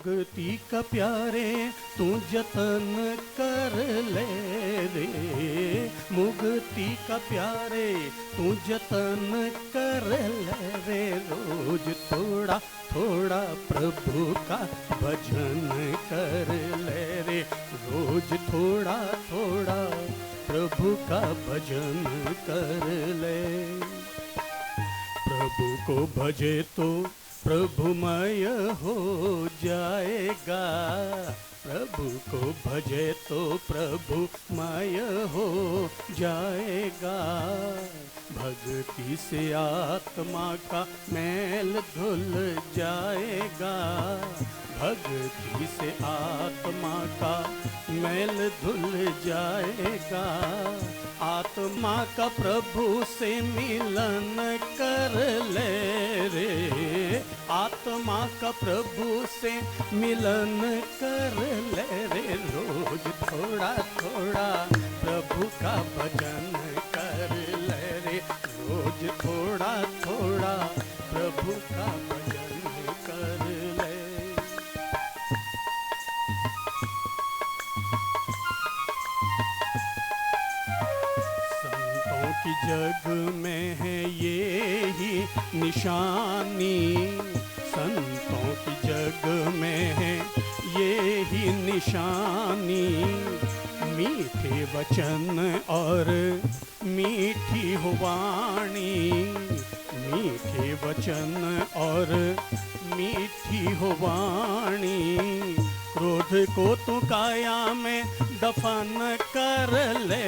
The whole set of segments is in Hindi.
मुक्ति का प्यारे तू जतन कर ले रे, मुक्ति का प्यारे तू जतन कर ले रे। रोज थोड़ा थोड़ा प्रभु का भजन कर ले रे, रोज थोड़ा थोड़ा प्रभु का भजन कर ले। प्रभु को भजे तो प्रभुमय हो जाएगा, प्रभु को भजे तो प्रभुमय हो जाएगा। भक्ति से आत्मा का मैल धुल जाएगा, भक्ति से आत्मा का मैल धुल जाएगा। आत्मा का प्रभु से मिलन कर ले रे, आत्मा का प्रभु से मिलन कर ले रे। रोज थोड़ा थोड़ा प्रभु का भजन कर ले रे, रोज थोड़ा थोड़ा प्रभु का भजन कर ले। की जग में है ये ही निशानी, संतों की जग में है ये ही निशानी। मीठे वचन और मीठी हो वाणी, मीठे वचन और मीठी हो वाणी। क्रोध को तू काया में दफन कर ले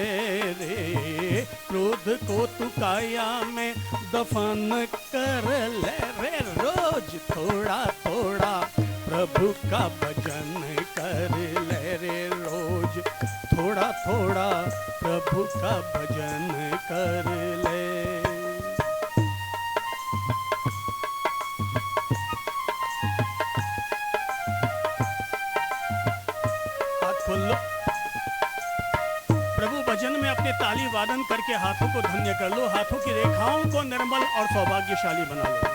रे, क्रोध को तू काया में दफन कर ले रे। रोज थोड़ा थोड़ा प्रभु का भजन कर ले रे, रोज थोड़ा थोड़ा प्रभु का भजन कर ले। प्रभु भजन में अपने ताली वादन करके हाथों को धन्य कर लो, हाथों की रेखाओं को निर्मल और सौभाग्यशाली बना लो।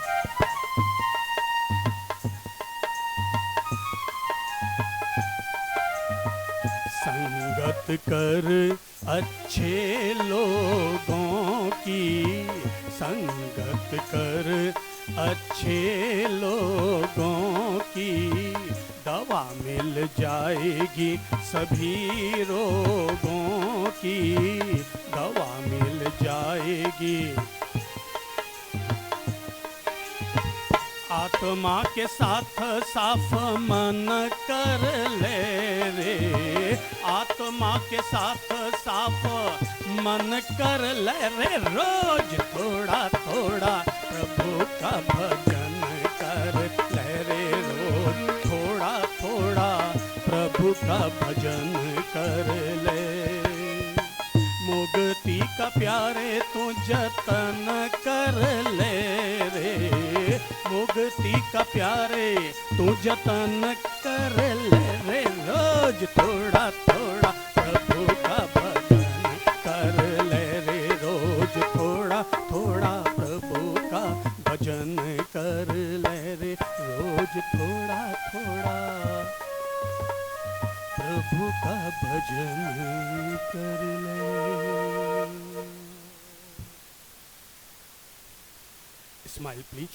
संगत कर अच्छे लोगों की, संगत कर अच्छे लोगों की। दवा मिल जाएगी सभी रोगों की, दवा मिल जाएगी। आत्मा के साथ साफ मन कर ले रे, आत्मा के साथ साफ मन कर ले रे। रोज थोड़ा थोड़ा प्रभु का भजन कर ले रे, रोज थोड़ा थोड़ा प्रभु का भजन कर ले। मुक्ति का प्यारे तू जतन कर ले रे, मुक्ति का प्यारे तू जतन कर ले रे। रोज थोड़ा थोड़ा प्रभु का भजन कर ले रे, रोज थोड़ा थोड़ा प्रभु का भजन कर ले रे, रोज थोड़ा थोड़ा प्रभु का भजन कर ले। Smile please.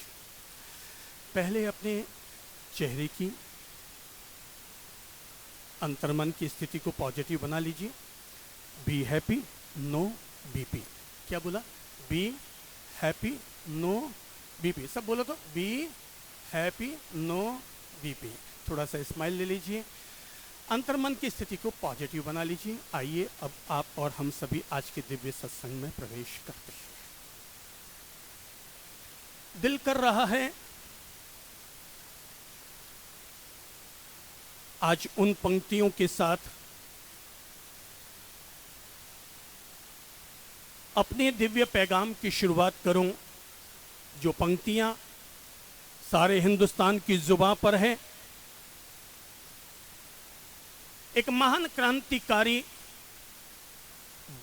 पहले अपने चेहरे की अंतर्मन की स्थिति को पॉजिटिव बना लीजिए। Be happy no BP. क्या बोला? Be happy no BP. सब बोलो तो, बी हैप्पी नो बीपी। थोड़ा सा स्माइल ले लीजिए, अंतर्मन की स्थिति को पॉजिटिव बना लीजिए। आइए अब आप और हम सभी आज के दिव्य सत्संग में प्रवेश करते हैं। दिल कर रहा है आज उन पंक्तियों के साथ अपने दिव्य पैगाम की शुरुआत करूं, जो पंक्तियां सारे हिंदुस्तान की जुबां पर है। एक महान क्रांतिकारी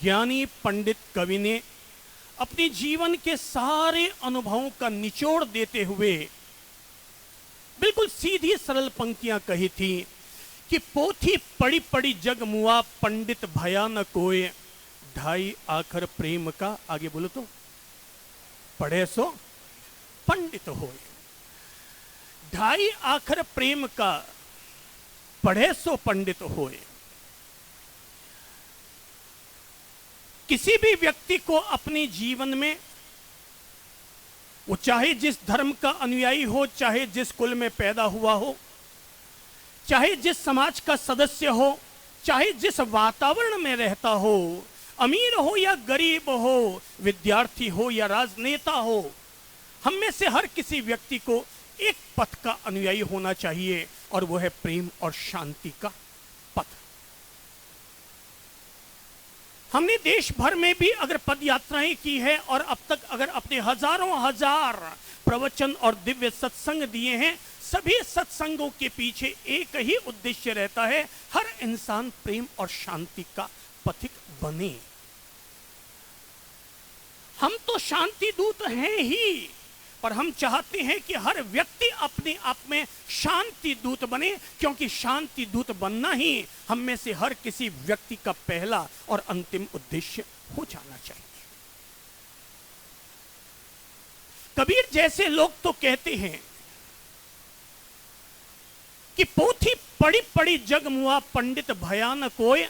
ज्ञानी पंडित कवि ने अपने जीवन के सारे अनुभवों का निचोड़ देते हुए बिल्कुल सीधी सरल पंक्तियां कही थी कि पोथी पड़ी पड़ी जग मुआ, पंडित भया न कोय, ढाई आखर प्रेम का, आगे बोलो तो, पढ़े सो पंडित होए। ढाई आखर प्रेम का, पढ़े सो पंडित होए। किसी भी व्यक्ति को अपने जीवन में, वो चाहे जिस धर्म का अनुयायी हो, चाहे जिस कुल में पैदा हुआ हो, चाहे जिस समाज का सदस्य हो, चाहे जिस वातावरण में रहता हो, अमीर हो या गरीब हो, विद्यार्थी हो या राजनेता हो, हम में से हर किसी व्यक्ति को एक पथ का अनुयायी होना चाहिए, और वो है प्रेम और शांति का पथ। हमने देश भर में भी अगर पद यात्राएं की है, और अब तक अगर अपने हजारों हजार प्रवचन और दिव्य सत्संग दिए हैं, सभी सत्संगों के पीछे एक ही उद्देश्य रहता है, हर इंसान प्रेम और शांति का पथिक बने। हम तो शांति दूत हैं ही, पर हम चाहते हैं कि हर व्यक्ति अपने आप में शांति दूत बने, क्योंकि शांति दूत बनना ही हम में से हर किसी व्यक्ति का पहला और अंतिम उद्देश्य हो जाना चाहिए। कबीर जैसे लोग तो कहते हैं कि पोथी पड़ी पड़ी जग मुआ, पंडित भया न कोय।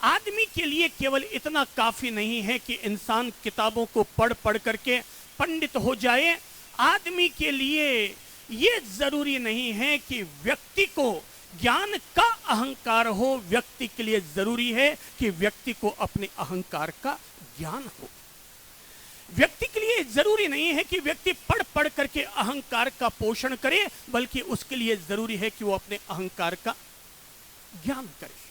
आदमी के लिए केवल इतना काफी नहीं है कि इंसान किताबों को पढ़ पढ़ करके पंडित हो जाए। आदमी के लिए यह जरूरी नहीं है कि व्यक्ति को ज्ञान का अहंकार हो, व्यक्ति के लिए जरूरी है कि व्यक्ति को अपने अहंकार का ज्ञान हो। व्यक्ति के लिए जरूरी नहीं है कि व्यक्ति पढ़ पढ़ करके अहंकार का पोषण करे, बल्कि उसके लिए जरूरी है कि वो अपने अहंकार का ज्ञान करे।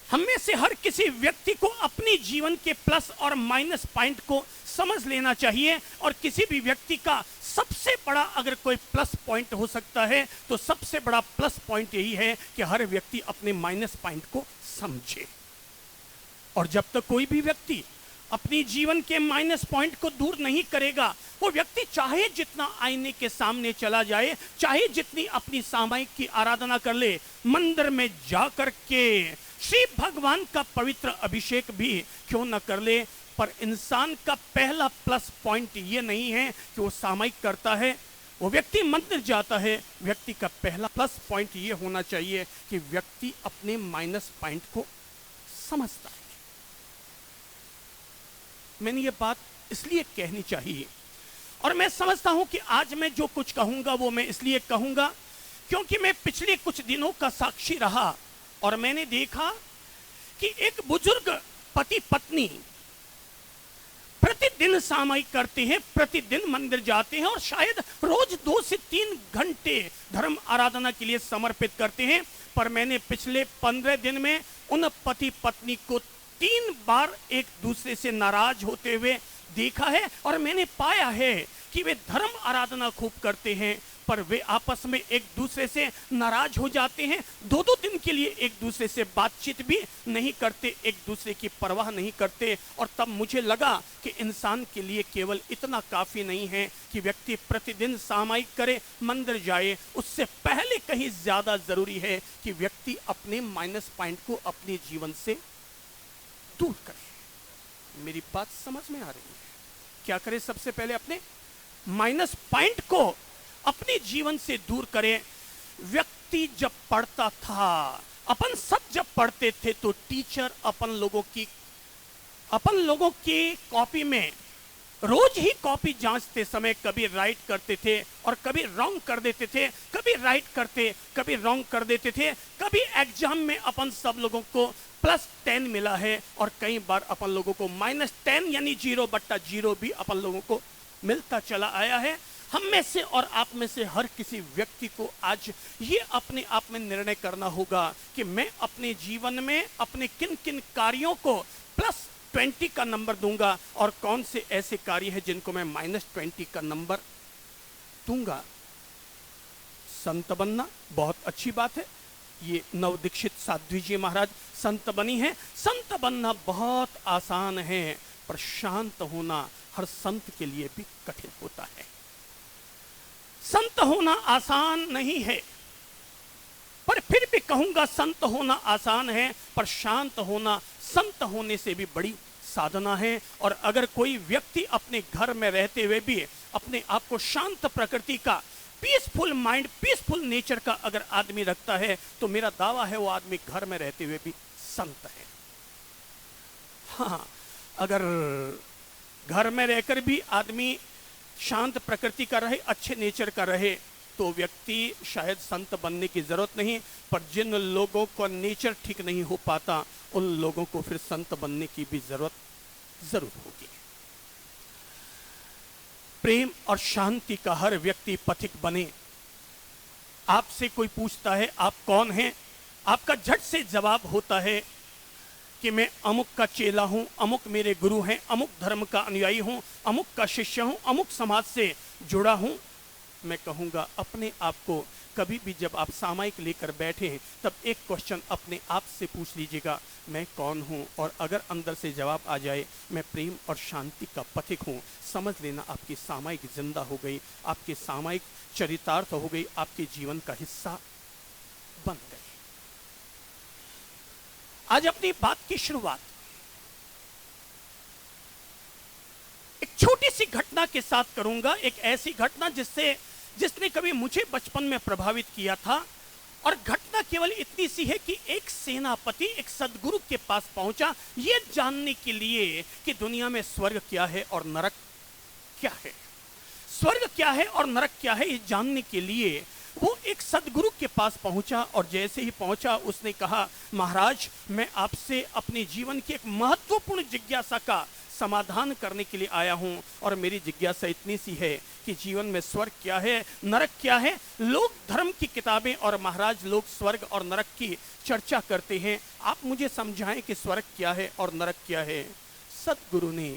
हम में से हर किसी व्यक्ति को अपनी जीवन के प्लस और माइनस पॉइंट को समझ लेना चाहिए, और किसी भी व्यक्ति का सबसे बड़ा अगर कोई प्लस पॉइंट हो सकता है, तो सबसे बड़ा प्लस पॉइंट यही है कि हर व्यक्ति अपने माइनस पॉइंट को समझे। और जब तक कोई भी व्यक्ति अपनी जीवन के माइनस पॉइंट को दूर नहीं करेगा, वो व्यक्ति चाहे जितना आईने के सामने चला जाए, चाहे जितनी अपनी सामायिक की आराधना कर ले, मंदिर में जाकर के श्री भगवान का पवित्र अभिषेक भी क्यों न कर ले, पर इंसान का पहला प्लस पॉइंट ये नहीं है कि वो सामायिक करता है, वो व्यक्ति मंदिर जाता है। व्यक्ति का पहला प्लस पॉइंट ये होना चाहिए कि व्यक्ति अपने माइनस पॉइंट को समझता है। मैंने ये बात इसलिए कहनी चाहिए, और मैं समझता हूं कि आज मैं जो कुछ कहूंगा वो मैं इसलिए कहूंगा क्योंकि मैं पिछले कुछ दिनों का साक्षी रहा, और मैंने देखा कि एक बुजुर्ग पति पत्नी प्रतिदिन सामायिक करते हैं, प्रतिदिन मंदिर जाते हैं, और शायद रोज 2 से 3 घंटे धर्म आराधना के लिए समर्पित करते हैं। पर मैंने पिछले 15 दिन में उन पति पत्नी को 3 बार एक दूसरे से नाराज होते हुए देखा है, और मैंने पाया है कि वे धर्म आराधना खूब करते हैं, पर वे आपस में एक दूसरे से नाराज हो जाते हैं। 2-2 दिन के लिए एक दूसरे से बातचीत भी नहीं करते, एक दूसरे की परवाह नहीं करते। और तब मुझे लगा कि इंसान के लिए केवल इतना काफी नहीं है कि व्यक्ति प्रतिदिन सामायिक करे, मंदिर जाए, उससे पहले कहीं ज्यादा जरूरी है कि व्यक्ति अपने माइनस पॉइंट को अपने जीवन से दूर करे। मेरी बात समझ में आ रही है? क्या करे? सबसे पहले अपने माइनस पॉइंट को अपने जीवन से दूर करें। व्यक्ति जब पढ़ता था, अपन सब जब पढ़ते थे, तो टीचर अपन लोगों की कॉपी में रोज ही कॉपी जांचते समय कभी राइट करते थे और कभी रॉन्ग कर देते थे, कभी राइट करते, कभी रॉन्ग कर देते थे। कभी एग्जाम में अपन सब लोगों को +10 मिला है, और कई बार अपन लोगों को -10 यानी 0/0 भी अपन लोगों को मिलता चला आया है। हम में से और आप में से हर किसी व्यक्ति को आज ये अपने आप में निर्णय करना होगा कि मैं अपने जीवन में अपने किन किन कार्यों को +20 का नंबर दूंगा, और कौन से ऐसे कार्य हैं जिनको मैं -20 का नंबर दूंगा। संत बनना बहुत अच्छी बात है। ये नवदीक्षित साध्वी जी महाराज संत बनी है। संत बनना बहुत आसान है, पर शांत होना हर संत के लिए भी कठिन होता है। संत होना आसान नहीं है, पर फिर भी कहूंगा संत होना आसान है, पर शांत होना संत होने से भी बड़ी साधना है। और अगर कोई व्यक्ति अपने घर में रहते हुए भी अपने आप को शांत प्रकृति का, पीसफुल माइंड, पीसफुल नेचर का अगर आदमी रखता है, तो मेरा दावा है वो आदमी घर में रहते हुए भी संत है। हाँ, अगर घर में रहकर भी आदमी शांत प्रकृति का रहे, अच्छे नेचर का रहे, तो व्यक्ति शायद संत बनने की जरूरत नहीं। पर जिन लोगों का नेचर ठीक नहीं हो पाता, उन लोगों को फिर संत बनने की भी जरूर होगी। प्रेम और शांति का हर व्यक्ति पथिक बने। आपसे कोई पूछता है आप कौन हैं, आपका झट से जवाब होता है कि मैं अमुक का चेला हूं, अमुक मेरे गुरु हैं, अमुक धर्म का अनुयायी हूं, अमुक का शिष्य हूं, अमुक समाज से जुड़ा हूं। मैं कहूंगा अपने आप को कभी भी जब आप सामायिक लेकर बैठे हैं, तब एक क्वेश्चन अपने आप से पूछ लीजिएगा, मैं कौन हूं? और अगर अंदर से जवाब आ जाए मैं प्रेम और शांति का पथिक हूं, समझ लेना आपकी सामायिक जिंदा हो गई, आपके सामायिक चरितार्थ हो गई, आपके जीवन का हिस्सा बन गई। आज अपनी बात की शुरुआत एक छोटी सी घटना के साथ करूंगा। एक ऐसी घटना जिसने कभी मुझे बचपन में प्रभावित किया था। और घटना केवल इतनी सी है कि एक सेनापति एक सदगुरु के पास पहुंचा, यह जानने के लिए कि दुनिया में स्वर्ग क्या है और नरक क्या है। स्वर्ग क्या है और नरक क्या है, ये जानने के लिए वो एक सदगुरु के पास पहुंचा। और जैसे ही पहुंचा उसने कहा, महाराज मैं आपसे अपने जीवन की एक महत्वपूर्ण जिज्ञासा का समाधान करने के लिए आया हूं। और मेरी जिज्ञासा इतनी सी है कि जीवन में स्वर्ग क्या है, नरक क्या है। लोग धर्म की किताबें और महाराज लोग स्वर्ग और नरक की चर्चा करते हैं, आप मुझे समझाएं कि स्वर्ग क्या है और नरक क्या है। सदगुरु ने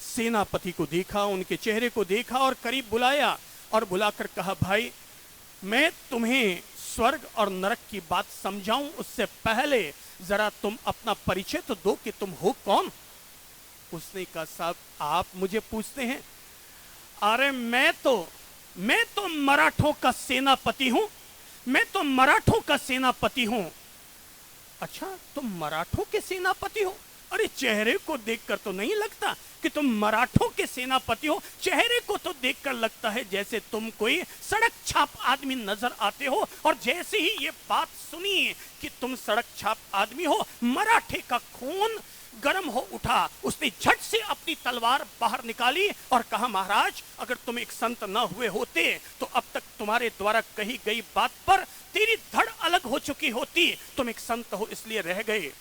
सेनापति को देखा, उनके चेहरे को देखा और करीब बुलाया और बुलाकर कहा, भाई मैं तुम्हें स्वर्ग और नरक की बात समझाऊं उससे पहले जरा तुम अपना परिचय तो दो कि तुम हो कौन। उसने कहा, साहब आप मुझे पूछते हैं, अरे मैं तो मराठों का सेनापति हूं, मैं तो मराठों का सेनापति हूं। अच्छा तुम मराठों के सेनापति हो? अरे चेहरे को देखकर तो नहीं लगता कि तुम मराठों के सेनापति हो, चेहरे को तो देखकर लगता है जैसे तुम कोई सड़क छाप आदमी नजर आते हो। और जैसे ही ये बात सुनी कि तुम सड़क छाप आदमी हो, मराठे का खून गर्म हो उठा। उसने झट से अपनी तलवार बाहर निकाली और कहा, महाराज अगर तुम एक संत न हुए होते तो अब तक तुम्हारे द्वारा कही गई बात पर तेरी धड़ अलग हो चुकी होती। तुम एक संत हो इसलिए रह गए।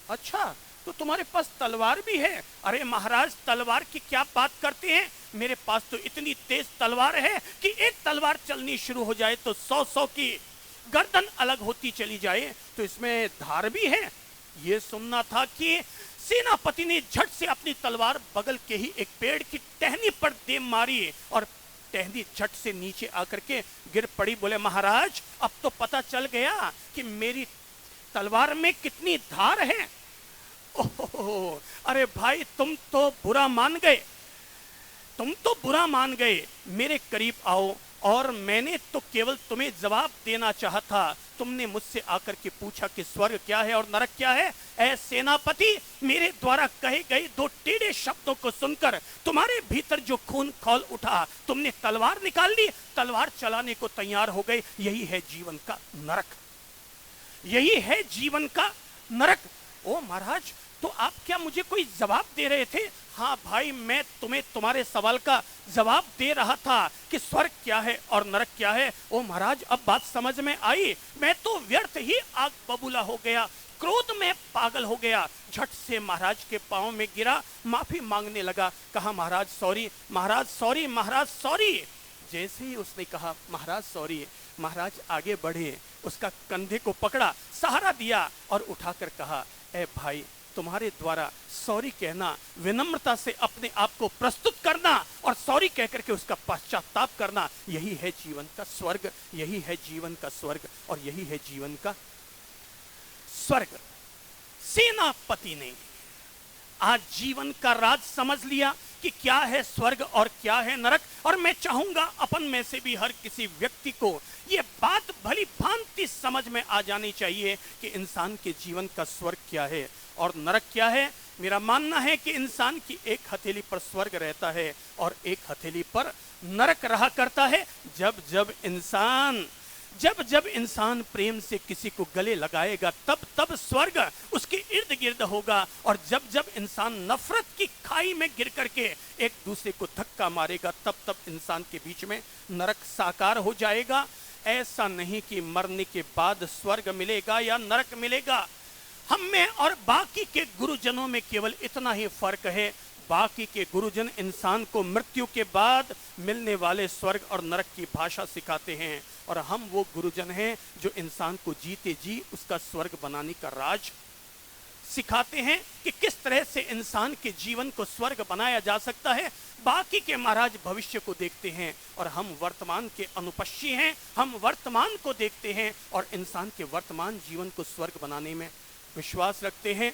अच्छा तो तुम्हारे पास तलवार भी है? अरे महाराज तलवार की क्या बात करते हैं, मेरे पास तो इतनी तेज तलवार है कि एक तलवार चलनी शुरू हो जाए तो 100 की गर्दन अलग होती चली जाए, तो इसमें धार भी है। ये सुनना था कि सेनापति ने झट से अपनी तलवार बगल के ही एक पेड़ की टहनी पर दे मारी और टहनी झट से नीचे आकर के गिर पड़ी। बोले, महाराज अब तो पता चल गया कि मेरी तलवार में कितनी धार है। ओहो, अरे भाई तुम तो बुरा मान गए, तुम तो बुरा मान गए। मेरे करीब आओ। और मैंने तो केवल तुम्हें जवाब देना चाहा था। तुमने मुझसे आकर के पूछा कि स्वर्ग क्या है और नरक क्या है। ऐ सेनापति, मेरे द्वारा कहे गए दो टेढ़े शब्दों को सुनकर तुम्हारे भीतर जो खून खौल उठा, तुमने तलवार निकाल ली, तलवार चलाने को तैयार हो गए। यही है जीवन का नरक, यही है जीवन का नरक। ओ महाराज, तो आप क्या मुझे कोई जवाब दे रहे थे? हाँ भाई, मैं तुम्हें तुम्हारे सवाल का जवाब दे रहा था कि स्वर्ग क्या है और नरक क्या है। ओ महाराज, अब बात समझ में आई। मैं तो व्यर्थ ही आग बबूला हो गया, क्रोध में पागल हो गया। झट से महाराज के पांव में गिरा, माफी मांगने लगा। कहा, महाराज सॉरी, महाराज सॉरी, महाराज सॉरी। जैसे ही उसने कहा महाराज सॉरी, महाराज आगे बढ़े, उसका कंधे को पकड़ा, सहारा दिया और उठाकर कहा, ए भाई, तुम्हारे द्वारा सॉरी कहना, विनम्रता से अपने आप को प्रस्तुत करना और सॉरी कहकर के उसका पश्चाताप करना, यही है जीवन का स्वर्ग, यही है जीवन का स्वर्ग और यही है जीवन का स्वर्ग। सेनापति ने आज जीवन का राज समझ लिया कि क्या है स्वर्ग और क्या है नरक। और मैं चाहूंगा अपन में से भी हर किसी व्यक्ति को ये बात भली भांति समझ में आ जानी चाहिए कि इंसान के जीवन का स्वर्ग क्या है और नरक क्या है। मेरा मानना है कि इंसान की एक हथेली पर स्वर्ग रहता है और एक हथेली पर नरक रहा करता है। जब जब इंसान प्रेम से किसी को गले लगाएगा तब तब स्वर्ग उसके इर्द गिर्द होगा, और जब जब इंसान नफरत की खाई में गिर करके एक दूसरे को धक्का मारेगा तब तब इंसान के बीच में नरक साकार हो जाएगा। ऐसा नहीं कि मरने के बाद स्वर्ग मिलेगा या नरक मिलेगा। हम में और बाकी के गुरुजनों में केवल इतना ही फर्क है, बाकी के गुरुजन इंसान को मृत्यु के बाद मिलने वाले स्वर्ग और नरक की भाषा सिखाते हैं, और हम वो गुरुजन हैं जो इंसान को जीते जी उसका स्वर्ग बनाने का राज सिखाते हैं कि किस तरह से इंसान के जीवन को स्वर्ग बनाया जा सकता है। बाकी के महाराज भविष्य को देखते हैं और हम वर्तमान के अनुपस्वी हैं। हम वर्तमान को देखते हैं और इंसान के वर्तमान जीवन को स्वर्ग बनाने में विश्वास रखते हैं।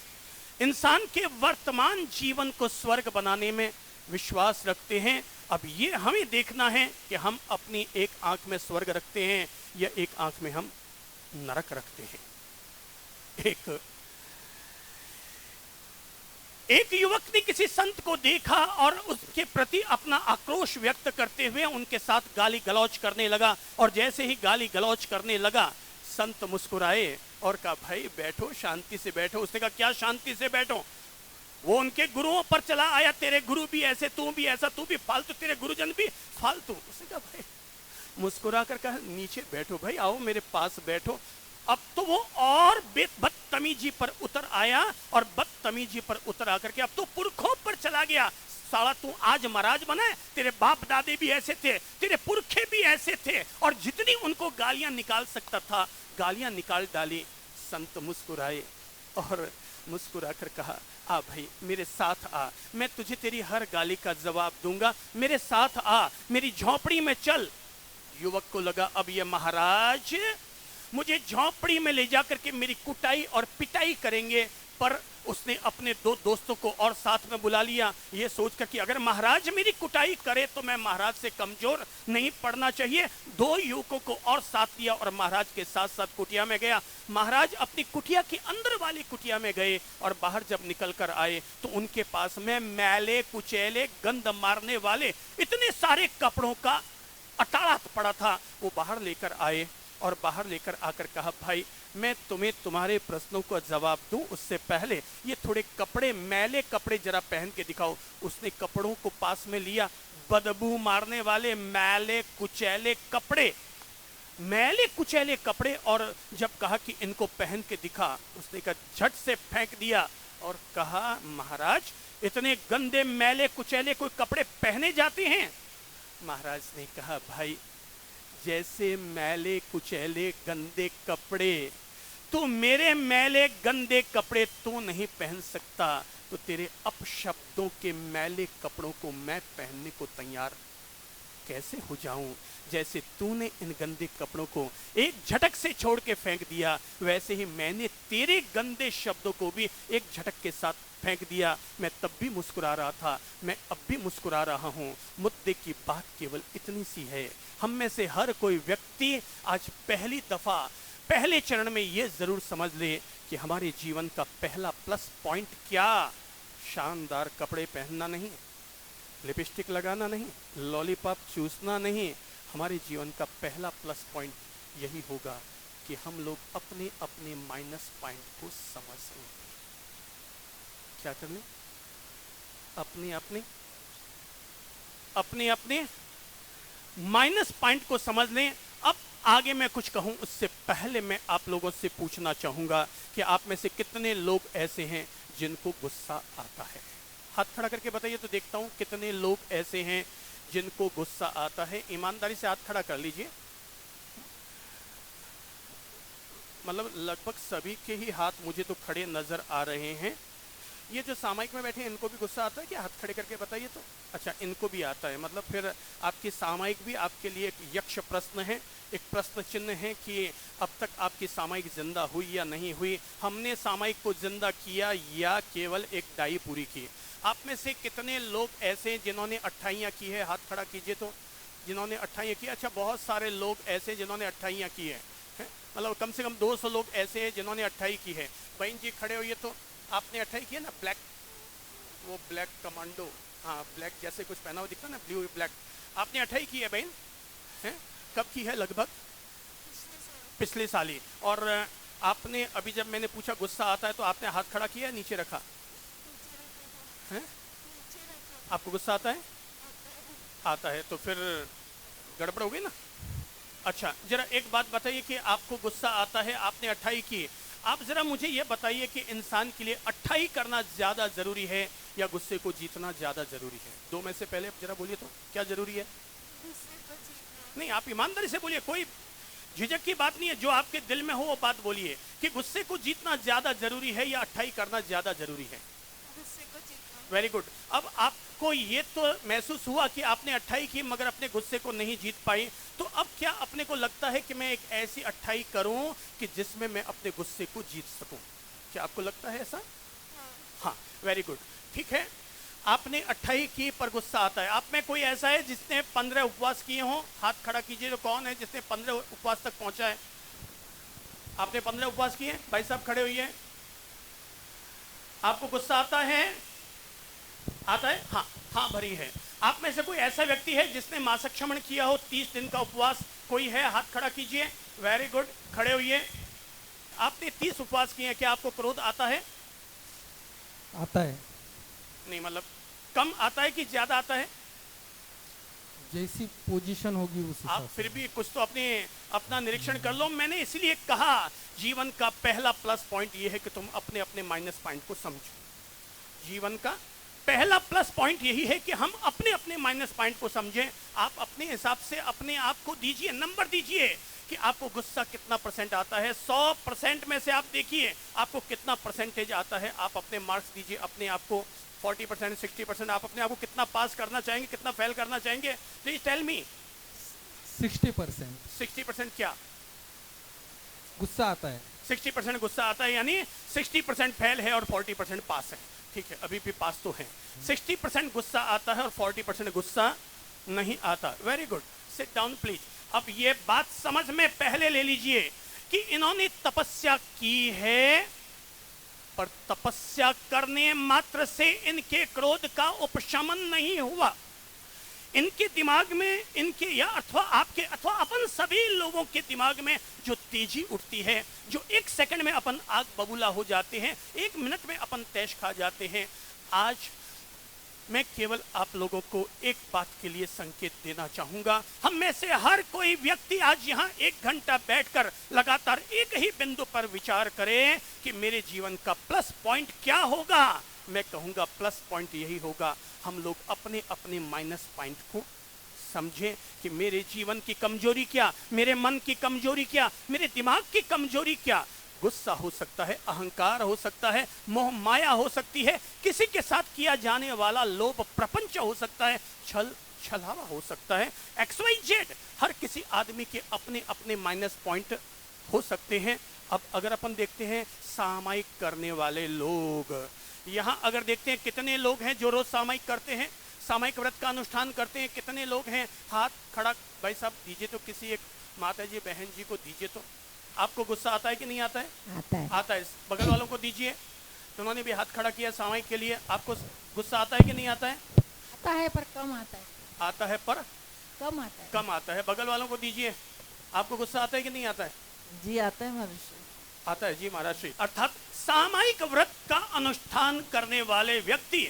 इंसान के वर्तमान जीवन को स्वर्ग बनाने में विश्वास रखते हैं। अब ये हमें देखना है कि हम अपनी एक आंख में स्वर्ग रखते हैं या एक आंख में हम नरक रखते हैं। एक युवक ने किसी संत को देखा और उसके प्रति अपना आक्रोश व्यक्त करते हुए उनके साथ गाली गलौज करने लगा, और जैसे ही गाली गलौज करने लगा संत मुस्कुराए और कहा भाई बैठो, शांति से बैठो। उसने कहा क्या शांति से बैठो? वो उनके गुरुओं पर चला आया, तेरे गुरु भी ऐसे, तू भी ऐसा, तू भी फालतू, तेरे गुरुजन भी फालतू। उसने कहा भाई, मुस्कुरा कर कहा नीचे बैठो भाई, आओ मेरे पास बैठो। अब तो वो और बदतमीजी पर उतर आया, और बदतमीजी पर उतर आकर के अब तो पुरखों पर चला गया। साला तू आज महाराज बना है, तेरे बाप दादे भी ऐसे थे, तेरे पुरखे भी ऐसे थे, और जितनी उनको गालियां निकाल सकता था गालियां निकाल डाली। संत मुस्कुराए और मुस्कुरा कर कहा आ भाई मेरे साथ आ, मैं तुझे तेरी हर गाली का जवाब दूंगा, मेरे साथ आ, मेरी झोपड़ी में चल। युवक को लगा अब ये महाराज मुझे झोपड़ी में ले जाकर के मेरी कुटाई और पिटाई करेंगे, पर उसने अपने दो दोस्तों को और साथ में बुला लिया, ये सोचकर कि अगर महाराज मेरी कुटाई करे तो मैं महाराज से कमजोर नहीं पड़ना चाहिए। दो युवकों को और साथ लिया और महाराज के साथ साथ कुटिया में गया। महाराज अपनी कुटिया के अंदर वाली कुटिया में गए और बाहर जब निकल कर आए तो उनके पास में मैले कुचैले गंध मारने वाले इतने सारे कपड़ों का अटाला पड़ा था। वो बाहर लेकर आए और बाहर लेकर आकर कहा भाई मैं तुम्हें तुम्हारे प्रश्नों का जवाब दूं उससे पहले ये थोड़े कपड़े, मैले कपड़े जरा पहन के दिखाओ। उसने कपड़ों को पास में लिया, बदबू मारने वाले मैले कुचैले कपड़े, मैले कुचैले कपड़े, और जब कहा कि इनको पहन के दिखा, उसने कहा झट से फेंक दिया और कहा महाराज इतने गंदे मैले कुचैले कोई कपड़े पहने जाते हैं? महाराज ने कहा भाई जैसे मैले कुचैले गंदे कपड़े तू मेरे मैले गंदे कपड़े तू नहीं पहन सकता, तो तेरे अपशब्दों के मैले कपड़ों को मैं पहनने को तैयार कैसे हो जाऊं? जैसे तूने इन गंदे कपड़ों को एक झटक से छोड़ के फेंक दिया, वैसे ही मैंने तेरे गंदे शब्दों को भी एक झटक के साथ फेंक दिया। मैं तब भी मुस्कुरा रहा था, मैं अब भी मुस्कुरा रहा हूं। मुद्दे की बात केवल इतनी सी है, हम में से हर कोई व्यक्ति आज पहली दफा पहले चरण में ये जरूर समझ ले कि हमारे जीवन का पहला प्लस पॉइंट क्या, शानदार कपड़े पहनना नहीं, लिपस्टिक लगाना नहीं, लॉलीपॉप चूसना नहीं। हमारे जीवन का पहला प्लस पॉइंट यही होगा कि हम लोग अपने अपने माइनस पॉइंट को समझ लें। क्या कर लें? अपने अपने माइनस पॉइंट को समझ लें। अब आगे मैं कुछ कहूं उससे पहले मैं आप लोगों से पूछना चाहूंगा कि आप में से कितने लोग ऐसे हैं जिनको गुस्सा आता है? हाथ खड़ा करके बताइए तो देखता हूं कितने लोग ऐसे हैं जिनको गुस्सा आता है। ईमानदारी से हाथ खड़ा कर लीजिए। मतलब लगभग सभी के ही हाथ मुझे तो खड़े नजर आ रहे हैं। ये जो सामायिक में बैठे हैं इनको भी गुस्सा आता है क्या? हाथ खड़े करके बताइए तो। अच्छा, इनको भी आता है, मतलब फिर आपकी सामायिक भी आपके लिए एक यक्ष प्रश्न है, एक प्रश्न चिन्ह है कि अब तक आपकी सामायिक जिंदा हुई या नहीं हुई। हमने सामायिक को जिंदा किया या केवल एक डाई पूरी की? आप में से कितने लोग ऐसे जिन्होंने 28 की है? हाथ खड़ा कीजिए तो, जिन्होंने 28 की। अच्छा, बहुत सारे लोग ऐसे जिन्होंने 28 की है, मतलब कम से कम 200 लोग ऐसे हैं जिन्होंने 28 की है। बहन जी खड़े होइए तो, आपने 28 की है ना? ब्लैक, वो ब्लैक कमांडो, हाँ ब्लैक जैसे कुछ पहना हुआ दिखता ना, ब्लू ब्लैक। आपने 28 की है बहन? हैं? कब की है लगभग? पिछले साल ही। और आपने अभी जब मैंने पूछा गुस्सा आता है तो आपने हाथ खड़ा किया, नीचे रखा है? आपको गुस्सा आता है? आता है तो फिर गड़बड़ हो गई ना। अच्छा, जरा एक बात बताइए कि आपको गुस्सा आता है, आपने 28 की, आप जरा मुझे ये बताइए कि इंसान के लिए 28 करना ज्यादा जरूरी है या गुस्से को जीतना ज्यादा जरूरी है? दो में से पहले जरा बोलिए तो, क्या जरूरी है? नहीं, आप ईमानदारी से बोलिए, कोई झिझक की बात नहीं है, जो आपके दिल में हो वो बात बोलिए कि गुस्से को जीतना ज्यादा जरूरी है या 28 करना ज्यादा जरूरी है? Very good. अब आपको ये तो महसूस हुआ कि आपने 28 की मगर अपने गुस्से को नहीं जीत पाई, तो अब क्या अपने को लगता है कि मैं एक ऐसी 28 करूं कि जिसमें मैं अपने गुस्से को जीत सकूं? क्या आपको लगता है ऐसा? हाँ, वेरी गुड, ठीक है। आपने 28 की पर गुस्सा आता है। आप में कोई ऐसा है जिसने 15 उपवास किए हों? हाथ खड़ा कीजिए तो कौन है जिसने 15 उपवास तक पहुंचा है? आपने 15 उपवास किए? भाई साहब खड़े हुए हैं। आपको गुस्सा आता है? आता है? हाँ, हाँ भरी है। आप में से कोई ऐसा व्यक्ति है जिसने मासिक क्षमण किया हो, 30 दिन का उपवास? कोई है? हाथ खड़ा कीजिए। वेरी गुड, खड़े हुए। आपने 30 उपवास किए हैं, क्या आपको क्रोध आता है? आता है। नहीं, मतलब कम आता है कि ज्यादा आता है? जैसी पोजीशन होगी उस हिसाब आप फिर भी कुछ तो अपना निरीक्षण कर लो। मैंने इसलिए कहा जीवन का पहला प्लस पॉइंट ये है कि तुम अपने अपने माइनस पॉइंट को समझो। जीवन का पहला प्लस पॉइंट यही है कि हम अपने अपने माइनस पॉइंट को समझें। आप अपने हिसाब से अपने आप को दीजिए, नंबर दीजिए कि आपको गुस्सा कितना परसेंट आता है। 100% में से आप देखिए आपको कितना परसेंटेज आता है। आप अपने मार्क्स दीजिए अपने आप को, 40%, 60%। आप अपने आप को कितना पास करना चाहेंगे, कितना फेल करना चाहेंगे? प्लीज टेल मी। 60%। 60% क्या? गुस्सा आता है। 60% गुस्सा आता है, यानी 60% फेल है और 40% पास है। ठीक है, अभी भी पास तो है। 60% गुस्सा आता है और 40% गुस्सा नहीं आता। Very good, sit down please. अब ये बात समझ में पहले ले लीजिए कि इन्होंने तपस्या की है, पर तपस्या करने मात्र से इनके क्रोध का उपशमन नहीं हुआ। इनके दिमाग में, इनके या अथवा आपके अथवा अपन सभी लोगों के दिमाग में जो तेजी उठती है, जो एक सेकंड में अपन आग बबूला हो जाते हैं, एक मिनट में अपन तैश खा जाते हैं। आज मैं केवल आप लोगों को एक बात के लिए संकेत देना चाहूंगा। हम में से हर कोई व्यक्ति आज यहाँ 1 घंटा बैठकर लगातार एक ही बिंदु पर विचार करे कि मेरे जीवन का प्लस पॉइंट क्या होगा। मैं कहूंगा प्लस पॉइंट यही होगा, हम लोग अपने अपने माइनस पॉइंट को समझें कि मेरे जीवन की कमजोरी क्या, मेरे मन की कमजोरी क्या, मेरे दिमाग की कमजोरी क्या। गुस्सा हो सकता है, अहंकार हो सकता है, मोह माया हो सकती है, किसी के साथ किया जाने वाला लोभ प्रपंच हो सकता है, छल छलावा हो सकता है। XYZ, हर किसी आदमी के अपने अपने माइनस पॉइंट हो सकते हैं। अब अगर अपन देखते हैं सामायिक करने वाले लोग, यहाँ अगर देखते हैं कितने लोग हैं जो रोज सामायिक करते हैं, सामायिक व्रत का अनुष्ठान करते हैं, कितने लोग हैं? हाथ खड़ा भाई साहब दीजिए तो, किसी एक माता जी बहन जी को दीजिए तो। आपको गुस्सा आता है कि नहीं आता है? आता है। आता है। बगल वालों को दीजिए, तो उन्होंने भी हाथ खड़ा किया सामायिक के लिए। आपको गुस्सा आता है कि नहीं आता है? आता है पर कम आता है। आता है पर कम आता है। कम आता है। बगल वालों को दीजिए, आपको गुस्सा आता है कि नहीं आता है? जी आता है महाराज। आता है जी महाराज श्री। अर्थात सामायिक व्रत का अनुष्ठान करने वाले व्यक्ति,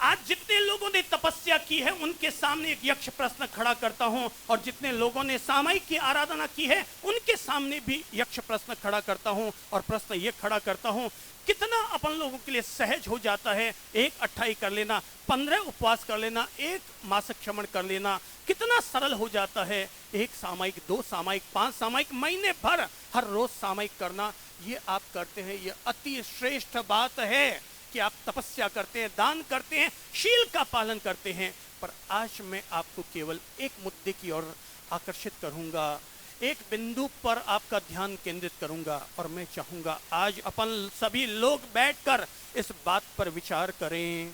आज जितने लोगों ने तपस्या की है उनके सामने एक यक्ष प्रश्न खड़ा करता हूं, और जितने लोगों ने सामायिक की आराधना की है उनके सामने भी यक्ष प्रश्न खड़ा करता हूं। और प्रश्न ये खड़ा करता हूं, कितना अपन लोगों के लिए सहज हो जाता है 1 28 कर लेना, 15 उपवास कर लेना, 1 मासिक क्षमण कर लेना, कितना सरल हो जाता है 1 सामायिक, 2 सामायिक, 5 सामायिक, महीने भर हर रोज सामायिक करना। ये आप करते हैं, ये अति श्रेष्ठ बात है। कि आप तपस्या करते हैं, दान करते हैं, शील का पालन करते हैं, पर आज मैं आपको केवल एक मुद्दे की ओर आकर्षित करूंगा, एक बिंदु पर आपका ध्यान केंद्रित करूंगा और मैं चाहूंगा आज अपन सभी लोग बैठकर इस बात पर विचार करें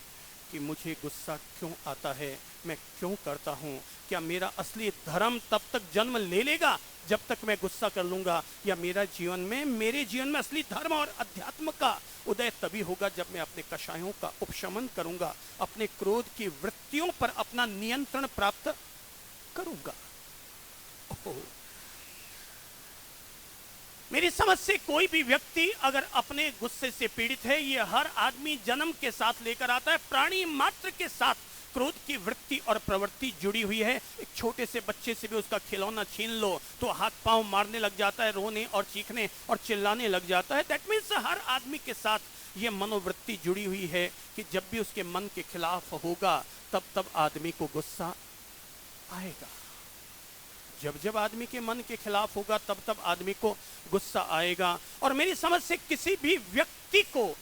कि मुझे गुस्सा क्यों आता है, मैं क्यों करता हूं। क्या मेरा असली धर्म तब तक जन्म ले लेगा जब तक मैं गुस्सा कर लूंगा, या मेरे जीवन में असली धर्म और अध्यात्म का उदय तभी होगा जब मैं अपने कषायों का उपशमन करूंगा, अपने क्रोध की वृत्तियों पर अपना नियंत्रण प्राप्त करूंगा। मेरी समझ से कोई भी व्यक्ति अगर अपने गुस्से से पीड़ित है, ये हर आदमी जन्म के साथ लेकर आता है। प्राणी मात्र के साथ क्रोध की वृत्ति और प्रवृत्ति जुड़ी हुई है। एक छोटे से बच्चे से भी उसका खिलौना छीन लो तो हाथ पांव मारने लग जाता है, रोने और चीखने और चिल्लाने लग जाता है। दैट मीन्स हर आदमी के साथ ये मनोवृत्ति जुड़ी हुई है कि जब भी उसके मन के खिलाफ होगा तब तब आदमी को गुस्सा आएगा। जब जब आदमी के मन के खिलाफ होगा तब तब आदमी को गुस्सा आएगा। और मेरी समझ से किसी भी व्यक्ति को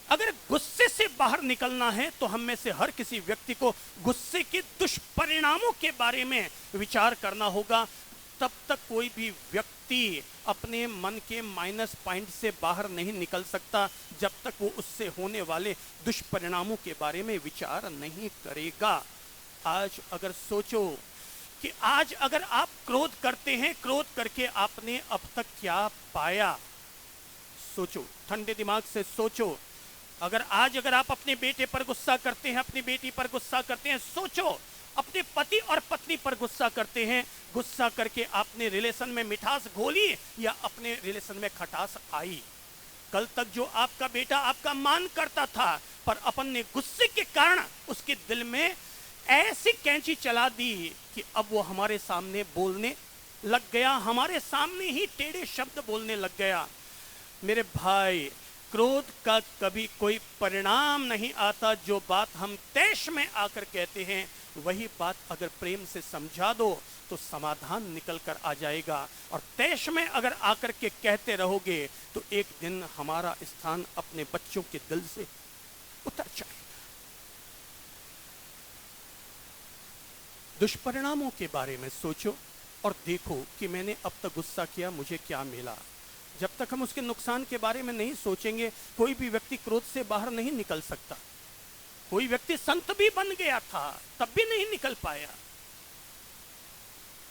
अगर गुस्से से बाहर निकलना है तो हम में से हर किसी व्यक्ति को गुस्से के दुष्परिणामों के बारे में विचार करना होगा। तब तक कोई भी व्यक्ति अपने मन के माइनस पॉइंट से बाहर नहीं निकल सकता जब तक वो उससे होने वाले दुष्परिणामों के बारे में विचार नहीं करेगा। आज अगर सोचो कि आज अगर आप क्रोध करते हैं, क्रोध करके आपने अब तक क्या पाया, सोचो, ठंडे दिमाग से सोचो। अगर आप अपने बेटे पर गुस्सा करते हैं, अपनी बेटी पर गुस्सा करते हैं, सोचो अपने पति और पत्नी पर गुस्सा करते हैं, गुस्सा करके आपने रिलेशन में मिठास घोली या अपने रिलेशन में खटास आई। कल तक जो आपका बेटा आपका मान करता था, पर अपन ने गुस्से के कारण उसके दिल में ऐसी कैंची चला दी कि अब वो हमारे सामने बोलने लग गया, हमारे सामने ही टेढ़े शब्द बोलने लग गया। मेरे भाई, क्रोध का कभी कोई परिणाम नहीं आता। जो बात हम तैश में आकर कहते हैं वही बात अगर प्रेम से समझा दो तो समाधान निकल कर आ जाएगा। और तैश में अगर आकर के कहते रहोगे तो एक दिन हमारा स्थान अपने बच्चों के दिल से उतर जाएगा। दुष्परिणामों के बारे में सोचो और देखो कि मैंने अब तक गुस्सा किया, मुझे क्या मिला। जब तक हम उसके नुकसान के बारे में नहीं सोचेंगे कोई भी व्यक्ति क्रोध से बाहर नहीं निकल सकता। कोई व्यक्ति संत भी बन गया था तब भी नहीं निकल पाया।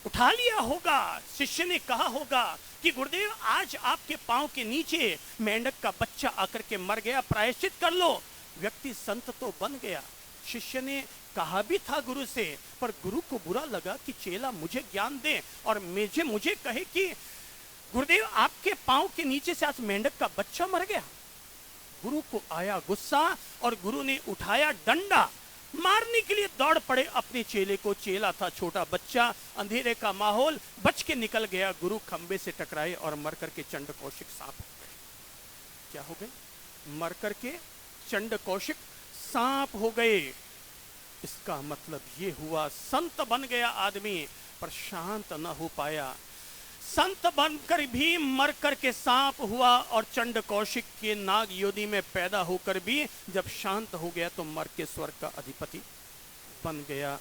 उठा लिया होगा, शिष्य ने कहा होगा कि गुरुदेव आज आपके पांव के नीचे मेंढक का बच्चा आकर के मर गया, प्रायश्चित कर लो। व्यक्ति संत तो बन गया। शिष्य ने कहा भी था गुरु से, पर गुरु को बुरा लगा कि चेला मुझे ज्ञान दे और मुझे कहे कि गुरुदेव आपके पांव के नीचे से आज मेंढक का बच्चा मर गया। गुरु को आया गुस्सा और गुरु ने उठाया डंडा, मारने के लिए दौड़ पड़े अपने चेले को। चेला था छोटा बच्चा, अंधेरे का माहौल, बच के निकल गया। गुरु खंबे से टकराए और मर करके चंड कौशिक सांप हो गए। क्या हो गए? मर करके चंड कौशिक सांप हो गए। इसका मतलब ये हुआ संत बन गया आदमी पर शांत न हो पाया। संत बनकर भी मर कर के सांप हुआ और चंड कौशिक के नाग योनि में पैदा होकर भी जब शांत हो गया तो मर के स्वर्ग का अधिपति बन गया।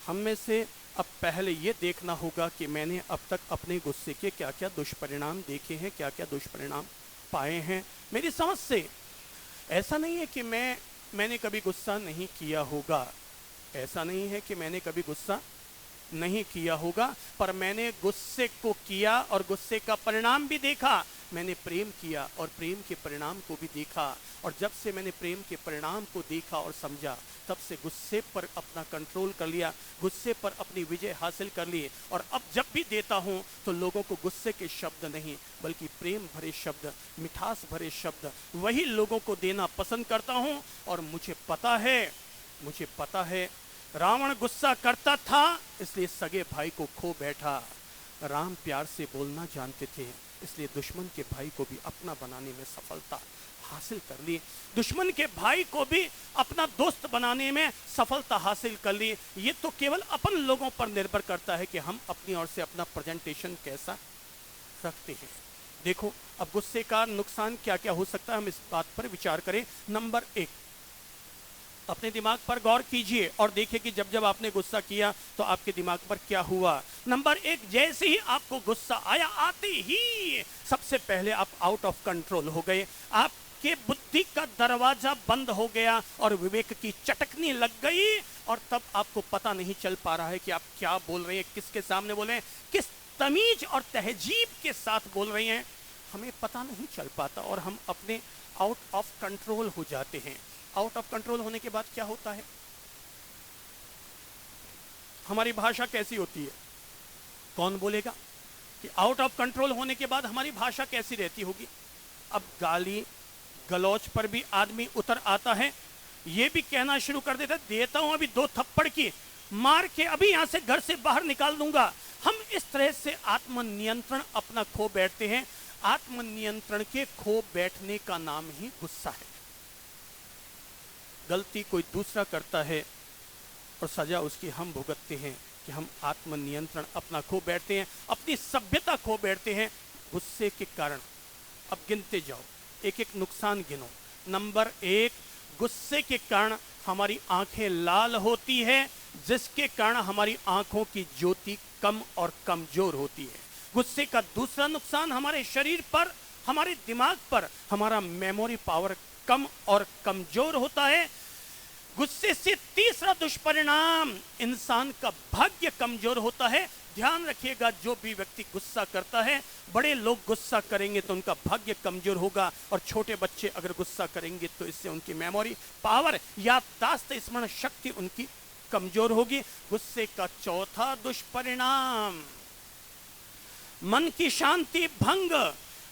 हम में से अब पहले ये देखना होगा कि मैंने अब तक अपने गुस्से के क्या क्या दुष्परिणाम देखे हैं, क्या क्या दुष्परिणाम पाए हैं। मेरी समझ से ऐसा नहीं है कि मैंने कभी गुस्सा नहीं किया होगा, ऐसा नहीं है कि मैंने कभी गुस्सा नहीं किया होगा, पर मैंने गुस्से को किया और गुस्से का परिणाम भी देखा। मैंने प्रेम किया और प्रेम के परिणाम को भी देखा। और जब से मैंने प्रेम के परिणाम को देखा और समझा तब से गुस्से पर अपना कंट्रोल कर लिया, गुस्से पर अपनी विजय हासिल कर ली। और अब जब भी देता हूँ तो लोगों को गुस्से के शब्द नहीं बल्कि प्रेम भरे शब्द, मिठास भरे शब्द, वही लोगों को देना पसंद करता हूँ। और मुझे पता है रावण गुस्सा करता था इसलिए सगे भाई को खो बैठा। राम प्यार से बोलना जानते थे इसलिए दुश्मन के भाई को भी अपना बनाने में सफलता हासिल कर ली, दुश्मन के भाई को भी अपना दोस्त बनाने में सफलता हासिल कर ली। ये तो केवल अपन लोगों पर निर्भर करता है कि हम अपनी ओर से अपना प्रेजेंटेशन कैसा रखते हैं। देखो अब गुस्से का नुकसान क्या क्या हो सकता है, हम इस बात पर विचार करें। नंबर एक, अपने दिमाग पर गौर कीजिए और देखिए कि जब जब आपने गुस्सा किया तो आपके दिमाग पर क्या हुआ। नंबर एक, जैसे ही आपको गुस्सा आया, आते ही सबसे पहले आप आउट ऑफ कंट्रोल हो गए, आपके बुद्धि का दरवाजा बंद हो गया और विवेक की चटकनी लग गई, और तब आपको पता नहीं चल पा रहा है कि आप क्या बोल रहे हैं, किसके सामने बोल रहे हैं, किस तमीज और तहजीब के साथ बोल रहे हैं, हमें पता नहीं चल पाता और हम अपने आउट ऑफ कंट्रोल हो जाते हैं। आउट ऑफ कंट्रोल होने के बाद क्या होता है, हमारी भाषा कैसी होती है, कौन बोलेगा कि आउट ऑफ कंट्रोल होने के बाद हमारी भाषा कैसी रहती होगी। अब गाली गलौज पर भी आदमी उतर आता है, ये भी कहना शुरू कर देता है, देता हूं अभी 2 थप्पड़ की, मार के अभी यहां से घर से बाहर निकाल दूंगा। हम इस तरह से आत्मनियंत्रण अपना खो बैठते हैं। आत्मनियंत्रण के खो बैठने का नाम ही गुस्सा है। गलती कोई दूसरा करता है और सजा उसकी हम भुगतते हैं कि हम आत्मनियंत्रण अपना खो बैठते हैं, अपनी सभ्यता खो बैठते हैं गुस्से के कारण। अब गिनते जाओ, एक एक नुकसान गिनो। नंबर 1, गुस्से के कारण हमारी आंखें लाल होती है, जिसके कारण हमारी आंखों की ज्योति कम और कमजोर होती है। गुस्से का दूसरा नुकसान हमारे शरीर पर, हमारे दिमाग पर, हमारा मेमोरी पावर कम और कमजोर होता है। गुस्से से तीसरा दुष्परिणाम, इंसान का भाग्य कमजोर होता है। ध्यान रखिएगा, जो भी व्यक्ति गुस्सा करता है, बड़े लोग गुस्सा करेंगे तो उनका भाग्य कमजोर होगा, और छोटे बच्चे अगर गुस्सा करेंगे तो इससे उनकी मेमोरी पावर, याददाश्त, स्मरण शक्ति उनकी कमजोर होगी। गुस्से का चौथा दुष्परिणाम, मन की शांति भंग।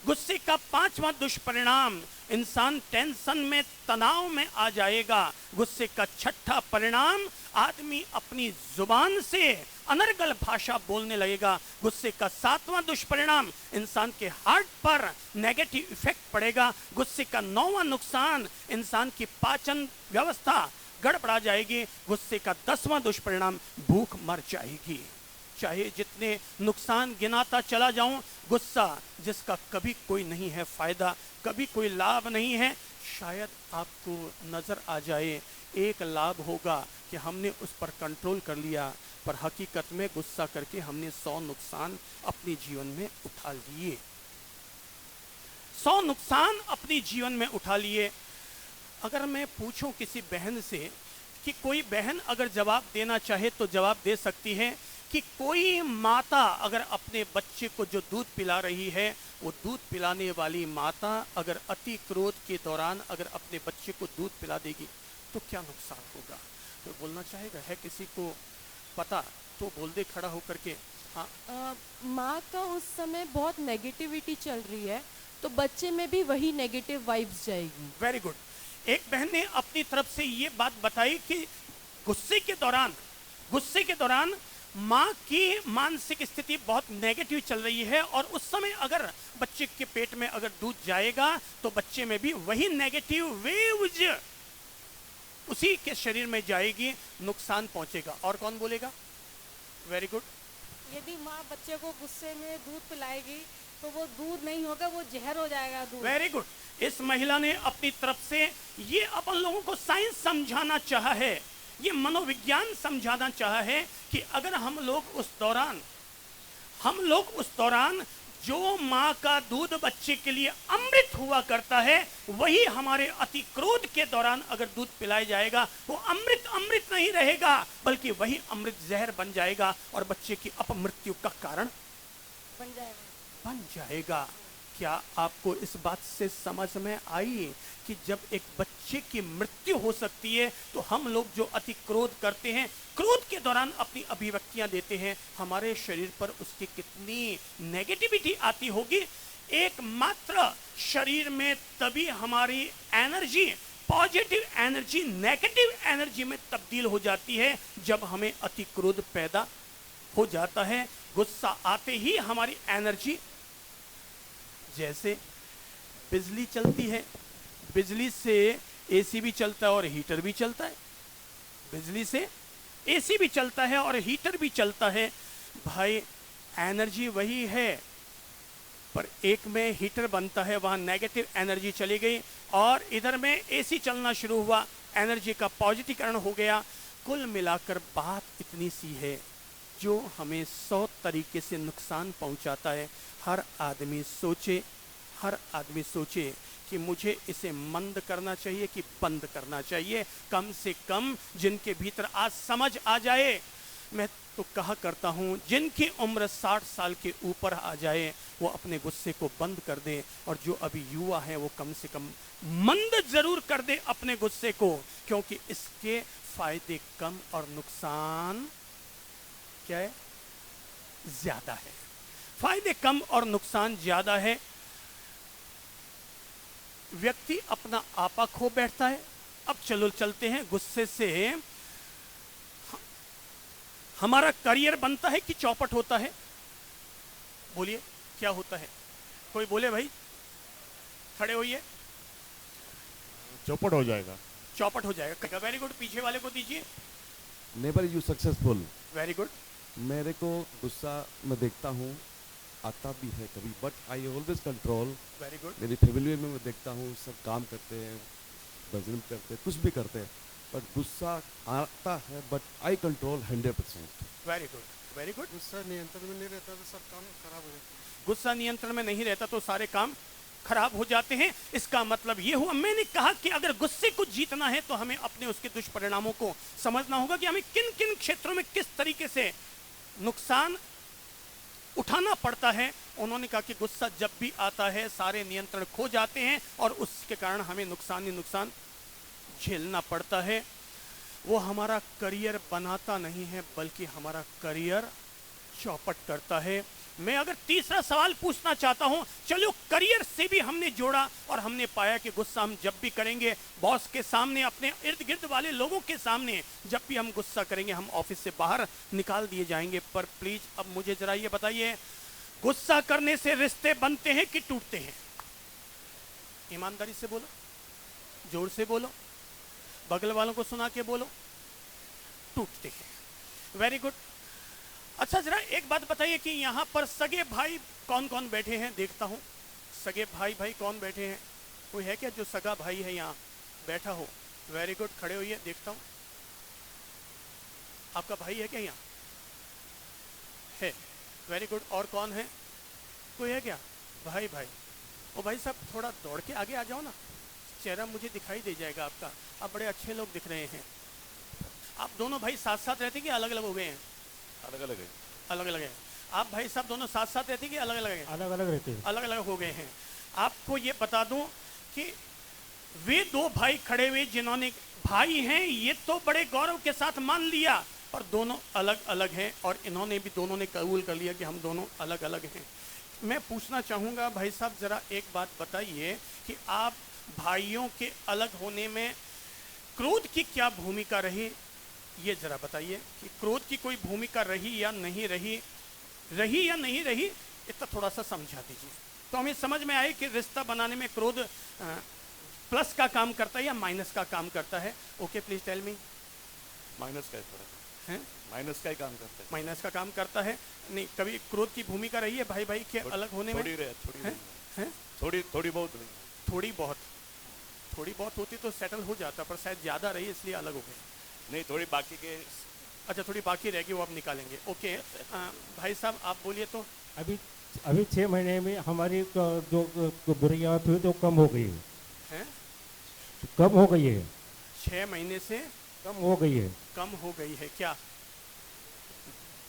गुस्से का 5वां दुष्परिणाम, इंसान टेंशन में, तनाव में आ जाएगा। गुस्से का 6ठा परिणाम, आदमी अपनी जुबान से अनर्गल भाषा बोलने लगेगा। गुस्से का 7वां दुष्परिणाम, इंसान के हार्ट पर नेगेटिव इफेक्ट पड़ेगा। गुस्से का 9वां नुकसान, इंसान की पाचन व्यवस्था गड़बड़ा जाएगी। गुस्से का 10वां दुष्परिणाम, भूख मर जाएगी। चाहे जितने नुकसान गिनाता चला जाऊं, गुस्सा जिसका कभी कोई नहीं है फायदा, कभी कोई लाभ नहीं है, शायद आपको नजर आ जाए एक लाभ होगा कि हमने उस पर कंट्रोल कर लिया, पर हकीकत में गुस्सा करके हमने 100 नुकसान अपने जीवन में उठा लिए। 100 नुकसान अपने जीवन में उठा लिए। अगर मैं पूछूं किसी बहन से कि कोई बहन अगर जवाब देना चाहे तो जवाब दे सकती है कि कोई माता अगर अपने बच्चे को जो दूध पिला रही है, वो दूध पिलाने वाली माता अगर अति क्रोध के दौरान अगर अपने बच्चे को दूध पिला देगी तो क्या नुकसान होगा। तो बोलना चाहेगा, है किसी को पता तो बोल दे खड़ा होकर के। हाँ, माँ का उस समय बहुत नेगेटिविटी चल रही है, तो बच्चे में भी वही नेगेटिव वाइब्स जाएगी। Very good. एक बहन ने अपनी तरफ से ये बात बताई कि गुस्से के दौरान माँ की मानसिक स्थिति बहुत नेगेटिव चल रही है, और उस समय अगर बच्चे के पेट में अगर दूध जाएगा तो बच्चे में भी वही नेगेटिव वेव्स उसी के शरीर में जाएगी, नुकसान पहुंचेगा। और कौन बोलेगा? Very good. यदि माँ बच्चे को गुस्से में दूध पिलाएगी तो वो दूध नहीं होगा, वो जहर हो जाएगा दूध। Very good. इस महिला ने अपनी तरफ से ये अपन लोगों को साइंस समझाना चाहा है, ये मनोविज्ञान समझाना चाहा है कि अगर हम लोग उस दौरान जो माँ का दूध बच्चे के लिए अमृत हुआ करता है, वही हमारे अति क्रोध के दौरान अगर दूध पिलाया जाएगा वो अमृत नहीं रहेगा, बल्कि वही अमृत जहर बन जाएगा और बच्चे की अपमृत्यु का कारण बन जाएगा। क्या आपको इस बात से समझ में आई कि जब एक बच्चे की मृत्यु हो सकती है तो हम लोग जो अति क्रोध करते हैं, क्रोध के दौरान अपनी अभिव्यक्तियां देते हैं, हमारे शरीर पर उसकी कितनी नेगेटिविटी आती होगी। एकमात्र शरीर में तभी हमारी energy, positive energy negative energy में तब्दील हो जाती है जब हमें अति क्रोध पैदा हो जाता है। गुस्सा आते ही हमारी एनर्जी, जैसे बिजली चलती है, बिजली से एसी भी चलता है और हीटर भी चलता है, बिजली से एसी भी चलता है और हीटर भी चलता है। भाई एनर्जी वही है, पर एक में हीटर बनता है, वहाँ नेगेटिव एनर्जी चली गई और इधर में एसी चलना शुरू हुआ, एनर्जी का पॉजिटिवकरण हो गया। कुल मिलाकर बात इतनी सी है, जो हमें 100 तरीके से नुकसान पहुंचाता है। हर आदमी सोचे कि मुझे इसे मंद करना चाहिए कि बंद करना चाहिए। कम से कम जिनके भीतर आज समझ आ जाए, मैं तो कहा करता हूँ, जिनकी उम्र 60 साल के ऊपर आ जाए वो अपने गुस्से को बंद कर दे, और जो अभी युवा हैं वो कम से कम मंद जरूर कर दे अपने गुस्से को, क्योंकि इसके फायदे कम और नुकसान क्या है, ज्यादा है। फायदे कम और नुकसान ज्यादा है। व्यक्ति अपना आपा खो बैठता है। अब चलो चलते हैं, गुस्से से हमारा करियर बनता है कि चौपट होता है? बोलिए क्या होता है? कोई बोले भाई, खड़े होइए। चौपट हो जाएगा। चौपट हो जाएगा। वेरी गुड, पीछे वाले को दीजिए। Never you successful. Very good. मेरे को गुस्सा मैं देखता हूँ, आता भी है कभी, but I always control. Very good. मेरी फैमिली में मैं देखता हूँ सब काम करते हैं, भजन करते हैं, कुछ भी करते हैं, बट गुस्सा आता है, but I control 100%। Very good, very good. गुस्सा नियंत्रण में नहीं रहता तो सब काम खराब हो जाता है। गुस्सा नियंत्रण में नहीं रहता तो सारे काम खराब हो जाते हैं। इसका मतलब ये हुआ, मैंने कहा कि अगर गुस्से को जीतना है तो हमें अपने उसके दुष्परिणामों को समझना होगा कि हमें किन किन क्षेत्रों में किस तरीके से नुकसान उठाना पड़ता है। उन्होंने कहा कि गुस्सा जब भी आता है सारे नियंत्रण खो जाते हैं और उसके कारण हमें नुकसान ही नुकसान झेलना पड़ता है। वो हमारा करियर बनाता नहीं है, बल्कि हमारा करियर चौपट करता है। मैं अगर तीसरा सवाल पूछना चाहता हूं, चलो करियर से भी हमने जोड़ा और हमने पाया कि गुस्सा हम जब भी करेंगे बॉस के सामने, अपने इर्द गिर्द वाले लोगों के सामने, जब भी हम गुस्सा करेंगे हम ऑफिस से बाहर निकाल दिए जाएंगे। पर प्लीज अब मुझे जरा ये बताइए, गुस्सा करने से रिश्ते बनते हैं कि टूटते हैं? ईमानदारी से बोलो, जोर से बोलो, बगल वालों को सुना के बोलो। टूटते हैं। Very good. अच्छा जरा एक बात बताइए कि यहाँ पर सगे भाई कौन कौन बैठे हैं? देखता हूँ सगे भाई कौन बैठे हैं। कोई है क्या जो सगा भाई है यहाँ बैठा हो? वेरी गुड, खड़े होइए, देखता हूँ। आपका भाई है क्या यहाँ? है। Very good. और कौन है? कोई है क्या? भाई ओ भाई साहब थोड़ा दौड़ के आगे आ जाओ ना, चेहरा मुझे दिखाई दे जाएगा आपका। आप बड़े अच्छे लोग दिख रहे हैं। आप दोनों भाई साथ साथ रहते कि अलग अलग हो गए हैं? अलग अलग है। अलग अलग है। आप भाई साहब दोनों साथ साथ रहते कि अलग अलग हैं? अलग अलग रहते हैं। अलग अलग हो गए हैं। आपको ये बता दूं कि वे दो भाई खड़े हुए जिन्होंने भाई हैं, ये तो बड़े गौरव के साथ मान लिया, और दोनों अलग अलग हैं, और इन्होंने भी दोनों ने कबूल कर लिया कि हम दोनों अलग अलग हैं। मैं पूछना चाहूँगा भाई साहब ज़रा एक बात बताइए कि आप भाइयों के अलग होने में क्रोध की क्या भूमिका रही? ये जरा बताइए कि क्रोध की कोई भूमिका रही या नहीं रही, इतना थोड़ा सा समझा दीजिए तो हमें समझ में आए कि रिश्ता बनाने में क्रोध प्लस का काम करता है या माइनस का काम करता है। Okay please tell me. Minus का है, थोड़ा हैं? माइनस का ही काम करता है। माइनस का काम करता है। नहीं, कभी क्रोध की भूमिका रही है भाई के अलग होने में? थोड़ी बहुत नहीं। थोड़ी बहुत होती तो सेटल हो जाता, पर शायद ज्यादा रही इसलिए अलग हो गए। नहीं, थोड़ी बाकी के। अच्छा, थोड़ी बाकी रहेगी, वो आप निकालेंगे। ओके भाई साहब आप बोलिए तो। अभी 6 महीने में हमारी जो बुराइयां थी तो कम हो गई है। कम हो गई है। 6 महीने से कम हो गई है। कम हो गई है क्या?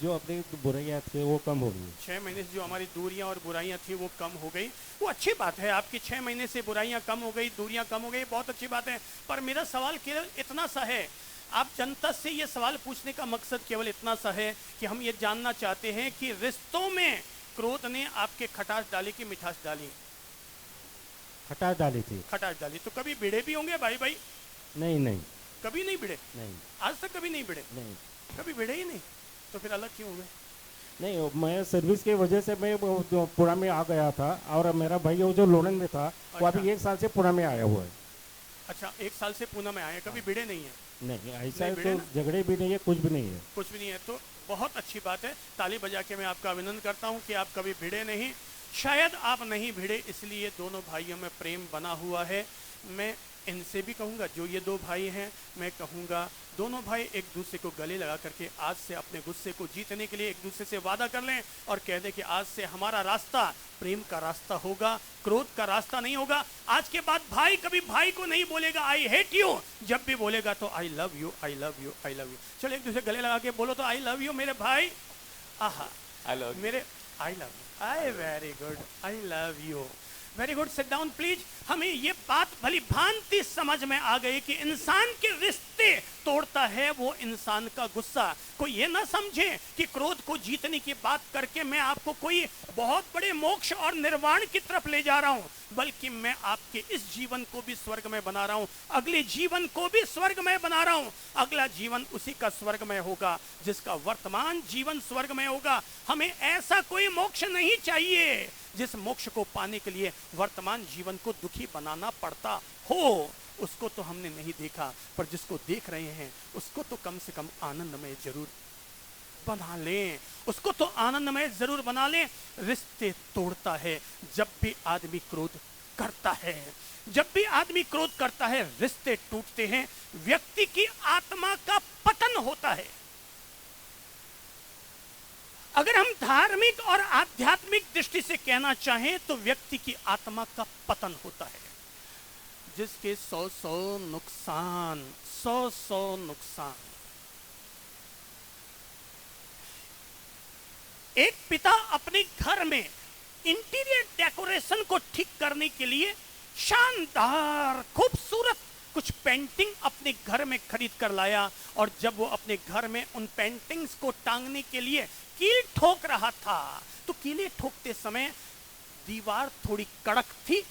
जो अपनी बुराइयां थी वो कम हो गई। 6 महीने से जो हमारी दूरियां और बुराइयां थी वो कम हो गई। वो अच्छी बात है, आपकी 6 महीने से बुराइयां कम हो गई, दूरियां कम हो गई, बहुत अच्छी बात है। पर मेरा सवाल केवल इतना सा है, आप जनता से ये सवाल पूछने का मकसद केवल इतना सा है कि हम ये जानना चाहते हैं कि रिश्तों में क्रोध ने आपके खटास डाली कि मिठास डाली? खटास डाली थी। खटास डाली। तो कभी भिड़े भी होंगे भाई? नहीं। कभी नहीं भिड़े? नहीं। आज तक कभी नहीं भिड़े? नहीं। कभी भिड़े ही नहीं, तो फिर अलग क्यों हुए? नहीं, मैं सर्विस की वजह से मैं पुणे में आ गया था, और मेरा भाई वो जो लोणन में था वो अभी 1 साल से पुणे में आया हुआ है। अच्छा, 1 साल से पुणे में आए, कभी भिड़े नहीं है? नहीं, ऐसा नहीं, तो झगड़े भी नहीं है, कुछ भी नहीं है। कुछ भी नहीं है, तो बहुत अच्छी बात है। ताली बजा के मैं आपका अभिनंदन करता हूं कि आप कभी भिड़े नहीं। शायद आप नहीं भिड़े, इसलिए दोनों भाइयों में प्रेम बना हुआ है। मैं इनसे भी कहूँगा, जो ये दो भाई हैं, मैं कहूँगा दोनों भाई एक दूसरे को गले लगा करके आज से अपने गुस्से को जीतने के लिए एक दूसरे से वादा कर लें और कह दें कि आज से हमारा रास्ता प्रेम का रास्ता होगा, क्रोध का रास्ता नहीं होगा। आज के बाद भाई कभी भाई को नहीं बोलेगा आई हेट यू, जब भी बोलेगा तो I love you, I love you, I love you. चलो एक दूसरे गले लगा के बोलो तो आई लव यू मेरे भाई। आहा, आई लव मेरे I love you, I very good, I love you, very good, sit down please. हमें ये बात भली भांति समझ में आ गई कि इंसान के रिश्ते तोड़ता है वो इंसान का गुस्सा। कोई ये ना समझे कि क्रोध को जीतने की बात करके मैं आपको कोई बहुत बड़े मोक्ष और निर्वाण की तरफ ले जा रहा हूं, बल्कि मैं आपके इस जीवन को भी स्वर्ग में बना रहा हूं, अगले जीवन को भी स्वर्ग में बना रहा हूं। अगला जीवन उसी का स्वर्ग में होगा जिसका वर्तमान जीवन स्वर्ग में होगा। हमें ऐसा कोई मोक्ष नहीं चाहिए जिस मोक्ष को पाने के लिए वर्तमान जीवन को दुखी बनाना पड़ता हो। उसको तो हमने नहीं देखा, पर जिसको देख रहे हैं उसको तो कम से कम आनंदमय जरूर बना लें, उसको तो आनंदमय जरूर बना लें। रिश्ते तोड़ता है जब भी आदमी क्रोध करता है, जब भी आदमी क्रोध करता है रिश्ते टूटते हैं, व्यक्ति की आत्मा का पतन होता है। अगर हम धार्मिक और आध्यात्मिक दृष्टि से कहना चाहें तो व्यक्ति की आत्मा का पतन होता है। जिसके 100 नुकसान, 100 नुकसान। एक पिता अपने घर में इंटीरियर डेकोरेशन को ठीक करने के लिए शानदार खूबसूरत कुछ पेंटिंग अपने घर में खरीद कर लाया, और जब वो अपने घर में उन पेंटिंग्स को टांगने के लिए कील ठोक रहा था तो कीले ठोकते समय दीवार थोड़ी कड़क थी,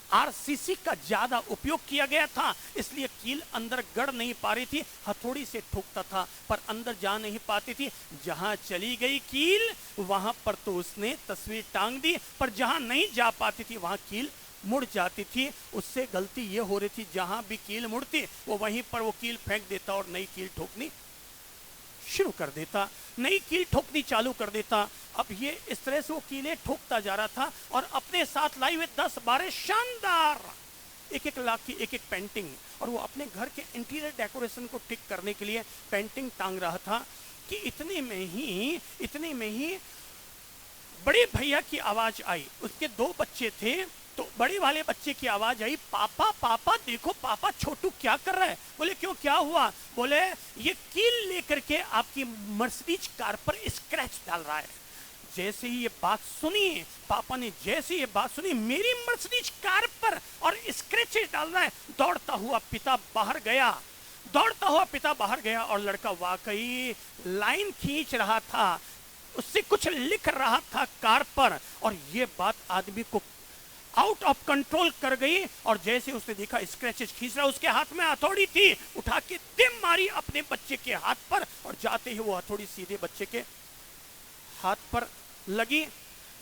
आरसीसी का ज्यादा उपयोग किया गया था, इसलिए कील अंदर गड़ नहीं पा रही थी। हथौड़ी से ठोकता था पर अंदर जा नहीं पाती थी। जहां चली गई कील वहां पर तो उसने तस्वीर टांग दी, पर जहां नहीं जा पाती थी वहां कील मुड़ जाती थी। उससे गलती ये हो रही थी जहां भी कील मुड़ती वो वहीं पर वो कील फेंक देता और नई कील ठोकनी शुरू कर देता, नई कील ठोकनी चालू कर देता। अब ये इस तरह से वो कीलें ठोकता जा रहा था और अपने साथ लाई हुए 10-12 शानदार एक लाख की एक पेंटिंग, और वो अपने घर के इंटीरियर डेकोरेशन को ठीक करने के लिए पेंटिंग टांग रहा था कि इतने में ही बड़े भैया की आवाज आई। उसके 2 बच्चे थे, तो बड़े वाले बच्चे की आवाज आई, पापा पापा देखो पापा छोटू क्या कर रहा है। बोले क्यों, क्या हुआ? बोले ये कील लेकर के आपकी मर्सिडीज कार पर स्क्रैच डाल रहा है। जैसे ही ये बात सुनी पापा ने, जैसे ये बात सुनी मेरी मर्सिडीज कार पर और स्क्रैचेस डाल रहा है, दौड़ता हुआ पिता बाहर गया और लड़का वाकई लाइन खींच रहा था, उससे कुछ लिख रहा था कार पर, और ये बात आदमी को आउट ऑफ कंट्रोल कर गई। और जैसे उसने देखा स्क्रैचेस खींच रहा, उसके हाथ में हथौड़ी थी, उठा के दिम मारी अपने बच्चे के हाथ पर, और जाते ही वो हथौड़ी सीधे बच्चे के हाथ पर लगी।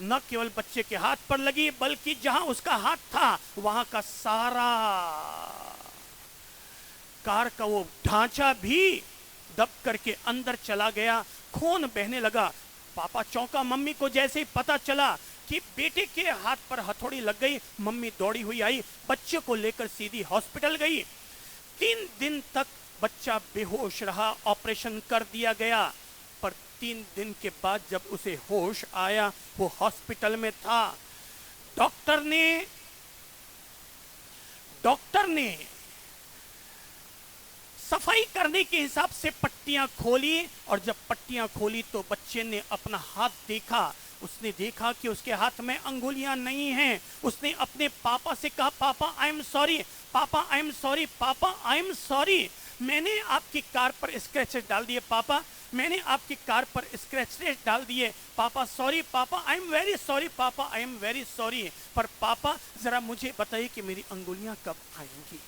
न केवल बच्चे के हाथ पर लगी बल्कि जहां उसका हाथ था वहां का सारा कार का वो ढांचा भी दब करके अंदर चला गया, खून बहने लगा। पापा चौंका। मम्मी को जैसे ही पता चला कि बेटे के हाथ पर हथौड़ी लग गई, मम्मी दौड़ी हुई आई, बच्चे को लेकर सीधी हॉस्पिटल गई। 3 दिन तक बच्चा बेहोश रहा, ऑपरेशन कर दिया गया, पर 3 दिन के बाद जब उसे होश आया वो हॉस्पिटल में था। डॉक्टर ने सफाई करने के हिसाब से पट्टियां खोली, और जब पट्टियां खोली तो बच्चे ने अपना हाथ देखा। उसने देखा कि उसके हाथ में अंगुलियां नहीं हैं। उसने अपने पापा से कहा, पापा आई एम सॉरी, पापा आई एम सॉरी, पापा आई एम सॉरी, मैंने आपकी कार पर स्क्रैचेस डाल दिए, पापा मैंने आपकी कार पर स्क्रैचेस डाल दिए, पापा सॉरी, पापा आई एम वेरी सॉरी, पापा आई एम वेरी सॉरी। पर पापा जरा मुझे बताइए कि मेरी अंगुलियां कब आएंगी,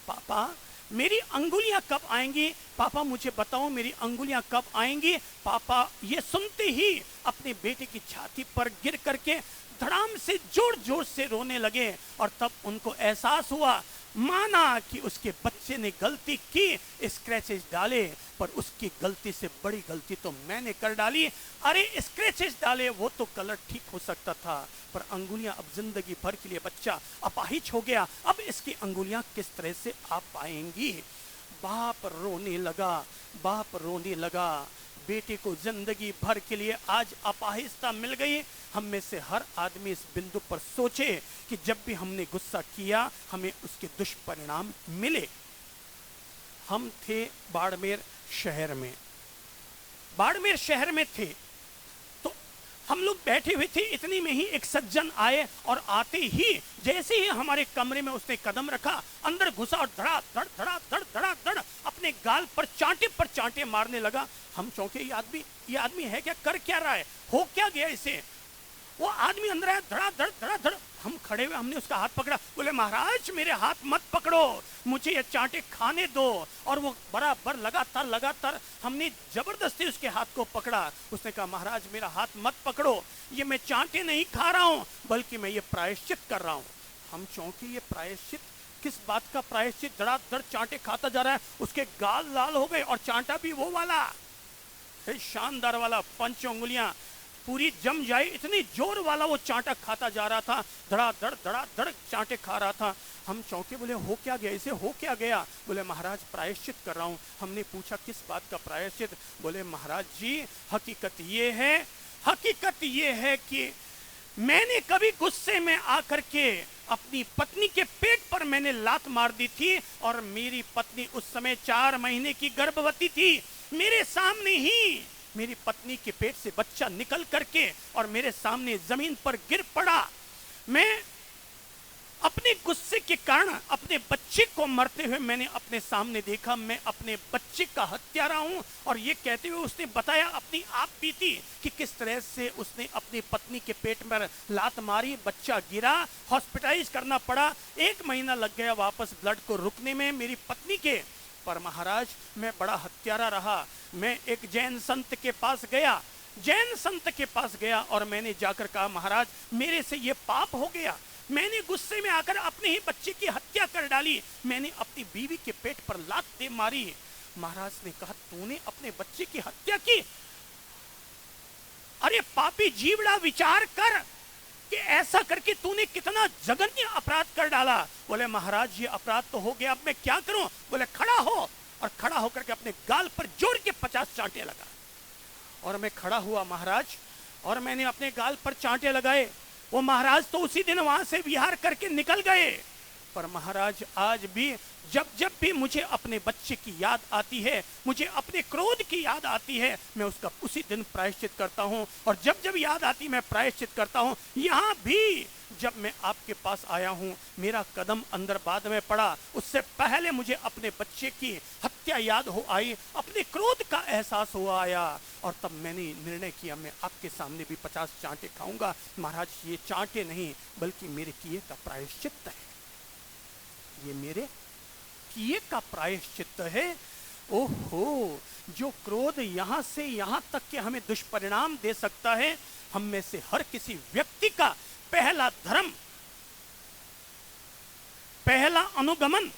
पापा मेरी अंगुलियां कब आएंगी, पापा मुझे बताओ मेरी अंगुलियां कब आएंगी। पापा ये सुनते ही अपने बेटे की छाती पर गिर करके धड़ाम से जोर जोर से रोने लगे, और तब उनको एहसास हुआ माना कि उसके बच्चे ने गलती की, स्क्रैचेस डाले, पर उसकी गलती से बड़ी गलती तो मैंने कर डाली। अरे स्क्रैचेस डाले वो तो कलर ठीक हो सकता था, पर अंगुलियां अब जिंदगी भर के लिए बच्चा अपाहिज हो गया। अब इसकी अंगुलियां किस तरह से आ पाएंगी? बाप रोने लगा, बाप रोने लगा। बेटे को जिंदगी भर के लिए आज अपाहिजता मिल गई। हम में से हर आदमी इस बिंदु पर सोचे कि जब भी हमने गुस्सा किया हमें उसके दुष्परिणाम मिले। हम थे बाड़मेर शहर में, बाड़मेर शहर में थे, तो हम लोग बैठे हुए थे। इतनी में ही एक सज्जन आए और आते ही जैसे ही हमारे कमरे में उसने कदम रखा, अंदर घुसा और धड़ा धड़ धड़ा धड़ धड़ा धड़ अपने गाल पर चांटे मारने लगा। हम चौंके, ये आदमी है क्या, कर क्या रहा है, हो क्या गया इसे? वो आदमी अंदर आया, धड़ा धड़ धड़ा धड़। हम खड़े हुए, हमने उसका हाथ पकड़ा, बोले महाराज मेरे हाथ मत पकड़ो, मुझे ये चांटे खाने दो। और वो बराबर लगातार हमने जबरदस्ती उसके हाथ को पकड़ा। उसने कहा महाराज मेरा हाथ मत पकड़ो, ये मैं चांटे नहीं खा रहा हूं, बल्कि मैं ये प्रायश्चित कर रहा हूं। हम चौंके, ये प्रायश्चित, किस बात का प्रायश्चित? धड़ाधड़ चांटे खाता जा रहा है, उसके गाल लाल हो गए और चांटा भी वो वाला शानदार वाला, 5 उंगलियां पूरी जम जाए इतनी जोर वाला वो चांटा खाता जा रहा था। धड़ाधड़ चांटे खा रहा था। हम चौंके, बोले हो क्या गया इसे, हो क्या गया? बोले महाराज प्रायश्चित कर रहा हूं। हमने पूछा किस बात का प्रायश्चित? बोले महाराज जी हकीकत ये है कि मैंने कभी गुस्से में आकर के अपनी पत्नी के पेट पर मैंने लात मार दी थी, और मेरी पत्नी उस समय 4 महीने की गर्भवती थी। मेरे सामने ही मेरी पत्नी के पेट से बच्चा निकल करके और मेरे सामने जमीन पर गिर पड़ा। मैं अपने गुस्से के कारण अपने बच्चे को मरते हुए मैंने अपने सामने देखा। मैं अपने बच्चे का हत्यारा हूं। और ये कहते हुए उसने बताया अपनी आप बीती कि किस तरह से उसने अपनी पत्नी के पेट में लात मारी, बच्चा गिरा, हॉस्पिटलाइज करना पड़ा, 1 महीना लग गया वापस ब्लड को रुकने में मेरी पत्नी के। पर महाराज मैं बड़ा हत्यारा रहा। मैं एक जैन संत के पास गया और मैंने जाकर कहा महाराज मेरे से ये पाप हो गया, मैंने गुस्से में आकर अपने ही बच्चे की हत्या कर डाली, मैंने अपनी बीवी के पेट पर लात दे मारी। महाराज ने कहा तूने अपने बच्चे की हत्या की? अरे पापी जीवड़ा विचार कर कि ऐसा करके तूने कितना जघन्य अपराध कर डाला। बोले महाराज ये अपराध तो हो गया, अब मैं क्या करूं? बोले खड़ा हो, और खड़ा होकर के अपने गाल पर जोर के 50 चांटे लगा। और मैं खड़ा हुआ महाराज, और मैंने अपने गाल पर चांटे लगाए। वो महाराज तो उसी दिन वहां से विहार करके निकल गए। पर महाराज आज भी जब भी मुझे अपने बच्चे की याद आती है, मुझे अपने क्रोध की याद आती है, मैं उसका उसी दिन प्रायश्चित करता हूं। और जब याद आती मैं प्रायश्चित करता हूं। यहां भी जब मैं आपके पास आया हूं, मेरा कदम अंदर बाद में पड़ा, उससे पहले मुझे अपने बच्चे की हत्या याद हो आई, अपने क्रोध का एहसास हुआ आया, और तब मैंने निर्णय किया मैं आपके सामने भी 50 चांटे खाऊंगा। महाराज ये चांटे नहीं बल्कि मेरे किए का प्रायश्चित है, ये मेरे किए का प्रायश्चित है। ओहो, जो क्रोध यहां से यहां तक के हमें दुष्परिणाम दे सकता है, हम में से हर किसी व्यक्ति का पहला धर्म, पहला अनुगमन,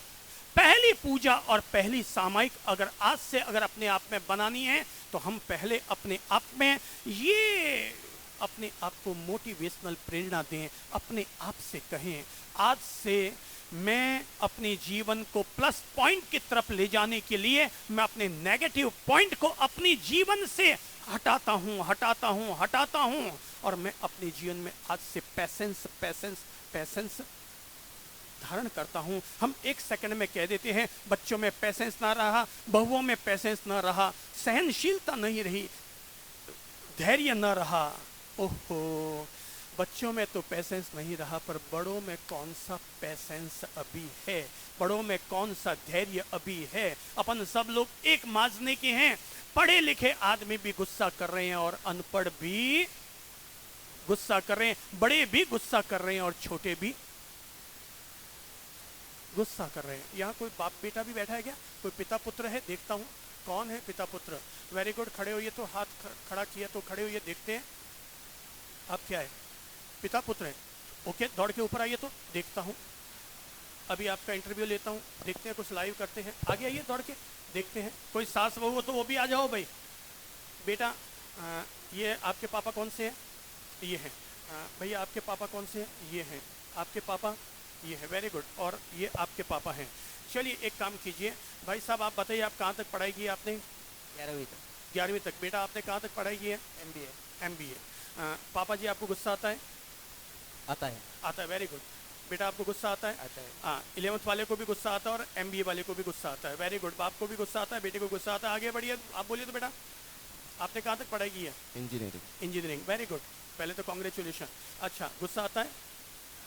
पहली पूजा और पहली सामायिक अगर आज से अगर अपने आप में बनानी है, तो हम पहले अपने आप में ये अपने आप को मोटिवेशनल प्रेरणा दें, अपने आप से कहें आज से मैं अपने जीवन को प्लस पॉइंट की तरफ ले जाने के लिए मैं अपने नेगेटिव पॉइंट को अपने जीवन से हटाता हूं, और मैं अपने जीवन में आज से पैसेंस धारण करता हूं। हम 1 सेकंड में कह देते हैं बच्चों में पैसेंस ना रहा, बहुओं में पैसेंस ना रहा, सहनशीलता नहीं रही, धैर्य ना रहा। ओहो, बच्चों में तो पैसेंस नहीं रहा, पर बड़ों में कौन सा पैसेंस अभी है, बड़ों में कौन सा धैर्य अभी है। अपन सब लोग एक माजने के हैं, पढ़े लिखे आदमी भी गुस्सा कर रहे हैं और अनपढ़ भी गुस्सा कर रहे हैं, बड़े भी गुस्सा कर रहे हैं और छोटे भी गुस्सा कर रहे हैं। यहाँ कोई बाप बेटा भी बैठा है क्या? कोई पिता पुत्र है? देखता हूँ कौन है पिता पुत्र। वेरी गुड, खड़े होइए, तो हाथ खड़ा किया तो खड़े होइए, देखते हैं आप क्या है, पिता पुत्र है। ओके, दौड़ के ऊपर आइए तो देखता हूँ। अभी आपका इंटरव्यू लेता हूँ, देखते हैं कुछ लाइव करते हैं। आगे आइए दौड़ के, देखते हैं कोई सास बहू हो तो वो भी आ जाओ भाई। बेटा ये आपके पापा कौन से हैं? ये हैं। भैया आपके पापा कौन से हैं? ये हैं। आपके पापा ये है, वेरी गुड। और ये आपके पापा हैं। चलिए एक काम कीजिए भाई साहब, आप बताइए आप कहाँ तक पढ़ाई की है आपने? 11वीं तक। 11वीं तक। बेटा आपने कहाँ तक पढ़ाई की है? MBA। MBA। पापा जी आपको गुस्सा आता है? आता है। आता है, वेरी गुड। बेटा आपको गुस्सा आता है? आता है। हाँ, 11th वाले को भी गुस्सा आता है और MBA वाले को भी गुस्सा आता है, वेरी गुड। बाप को भी गुस्सा आता है, बेटे को गुस्सा आता है। आगे बढ़िए, आप बोलिए तो बेटा आपने कहाँ तक पढ़ाई की है? इंजीनियरिंग। Engineering, very good. पहले तो कॉन्ग्रेचुलेशन। अच्छा, गुस्सा आता है?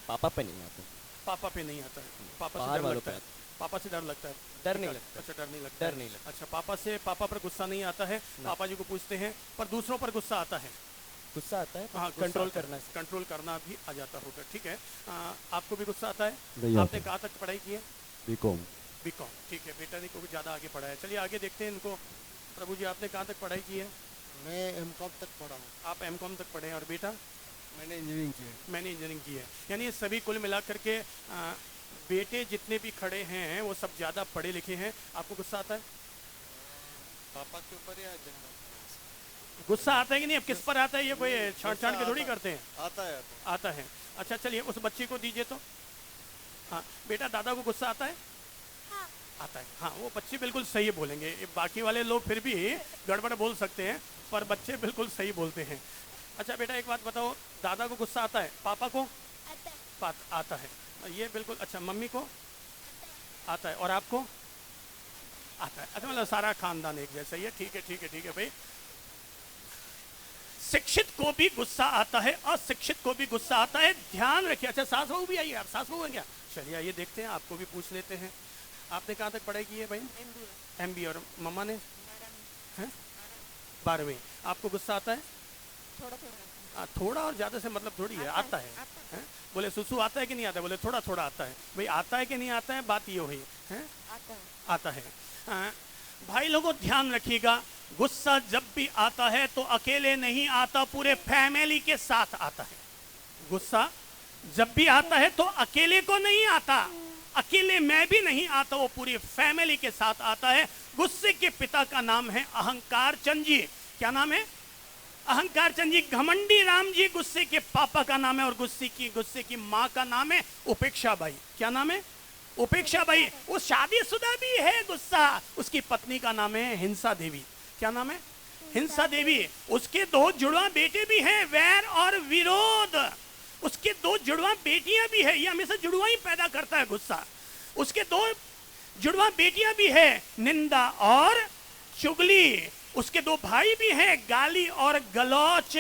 पापा पे नहीं आता। पापा पे नहीं आता है। पापा से बाहर डर वालों लगता पे है? पापा से डर लगता है? डर नहीं लगता। अच्छा, डर नहीं लगता डर है। नहीं लगता। अच्छा, पापा पर गुस्सा नहीं आता है, पापा जी को पूछते हैं, पर दूसरों पर गुस्सा आता है? गुस्सा आता है, हाँ, कंट्रोल करना है। कंट्रोल करना भी आ जाता होगा, ठीक है। आपको भी गुस्सा आता है? नहीं आपने आता। कहाँ तक पढ़ाई की है? बीकॉम। बीकॉम, ठीक है। बेटा ने को भी ज़्यादा आगे पढ़ा है। चलिए आगे देखते हैं इनको। प्रभु जी आपने कहाँ तक पढ़ाई की है? मैं M.Com तक पढ़ा हूँ। आप M.Com तक पढ़े हैं। और बेटा? मैंने इंजीनियरिंग की है। मैंने इंजीनियरिंग की है। यानी ये सभी कुल मिला करके बेटे जितने भी खड़े हैं वो सब ज़्यादा पढ़े लिखे हैं। आपको गुस्सा आता है? पापा के ऊपर या जनरल? गुस्सा आता है कि नहीं? अब किस पर आता है? ये कोई छांट के थोड़ी करते हैं। आता है। आता है। अच्छा चलिए उस बच्चे को दीजिए तो। हाँ बेटा, दादा को गुस्सा आता है? आता है। हाँ, वो बच्चे बिल्कुल सही बोलेंगे। बाकी वाले लोग फिर भी गड़बड़ बोल सकते हैं, पर बच्चे बिल्कुल सही बोलते हैं। अच्छा बेटा एक बात बताओ, दादा को गुस्सा आता है? पापा को? आता है। ये बिल्कुल। अच्छा, मम्मी को? आता है। और आपको? आता है। अच्छा, मतलब सारा खानदान एक जैसा ही है। ठीक है, ठीक है, ठीक है भाई। शिक्षित को भी गुस्सा आता है, अशिक्षित को भी गुस्सा आता है, ध्यान रखिए। अच्छा, सास बहू भी आई यार, सास बहू है क्या? चलिए आइए देखते हैं, आपको भी पूछ लेते हैं। आपने कहाँ तक पढ़ाई की है भाई? MBA। और मम्मा ने? 12वीं। आपको गुस्सा आता है? थोड़ा और ज्यादा से मतलब थोड़ी है, आता है, हैं? बोले सुसु आता है कि नहीं आता है? बोले थोड़ा थोड़ा आता है। भाई आता है कि नहीं आता है, बात ये हुई है। आता है। भाई लोगों ध्यान रखिएगा, गुस्सा जब भी आता है तो अकेले नहीं आता, पूरे फैमिली के साथ आता है। गुस्सा जब भी आता है तो अकेले को नहीं आता, अकेले मैं भी नहीं आता, वो पूरी फैमिली के साथ आता है। गुस्से के पिता का नाम है अहंकार चंद जी। क्या नाम है? अहंकार चंद जी। घमंडी राम जी गुस्से के पापा का नाम है। और गुस्से की माँ का नाम है उपेक्षा बाई। क्या नाम है? उपेक्षा बाई। वो शादीशुदा भी है गुस्सा। उसकी पत्नी का नाम है हिंसा देवी। क्या नाम है? हिंसा देवी। उसके 2 जुड़वा बेटे भी हैं, वैर और विरोध। उसके 2 जुड़वा बेटियां भी है। ये हमेशा जुड़वा ही पैदा करता है गुस्सा। उसके 2 जुड़वा बेटियां भी है, निंदा और चुगली। उसके 2 भाई भी हैं, गाली और गलौच।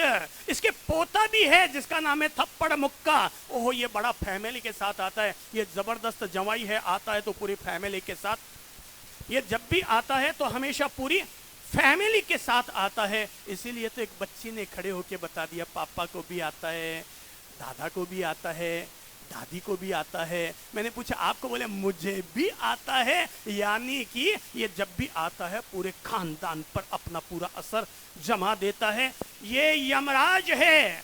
इसके पोता भी है जिसका नाम है थप्पड़ मुक्का। ओहो, ये बड़ा फैमिली के साथ आता है। ये जबरदस्त जवाई है, आता है तो पूरी फैमिली के साथ। ये जब भी आता है तो हमेशा पूरी फैमिली के साथ आता है। इसीलिए तो एक बच्ची ने खड़े होके बता दिया, पापा को भी आता है, दादा को भी आता है, दादी को भी आता है। मैंने पूछा आपको? बोले मुझे भी आता है। यानी कि ये जब भी आता है पूरे खानदान पर अपना पूरा असर जमा देता है। ये यमराज है।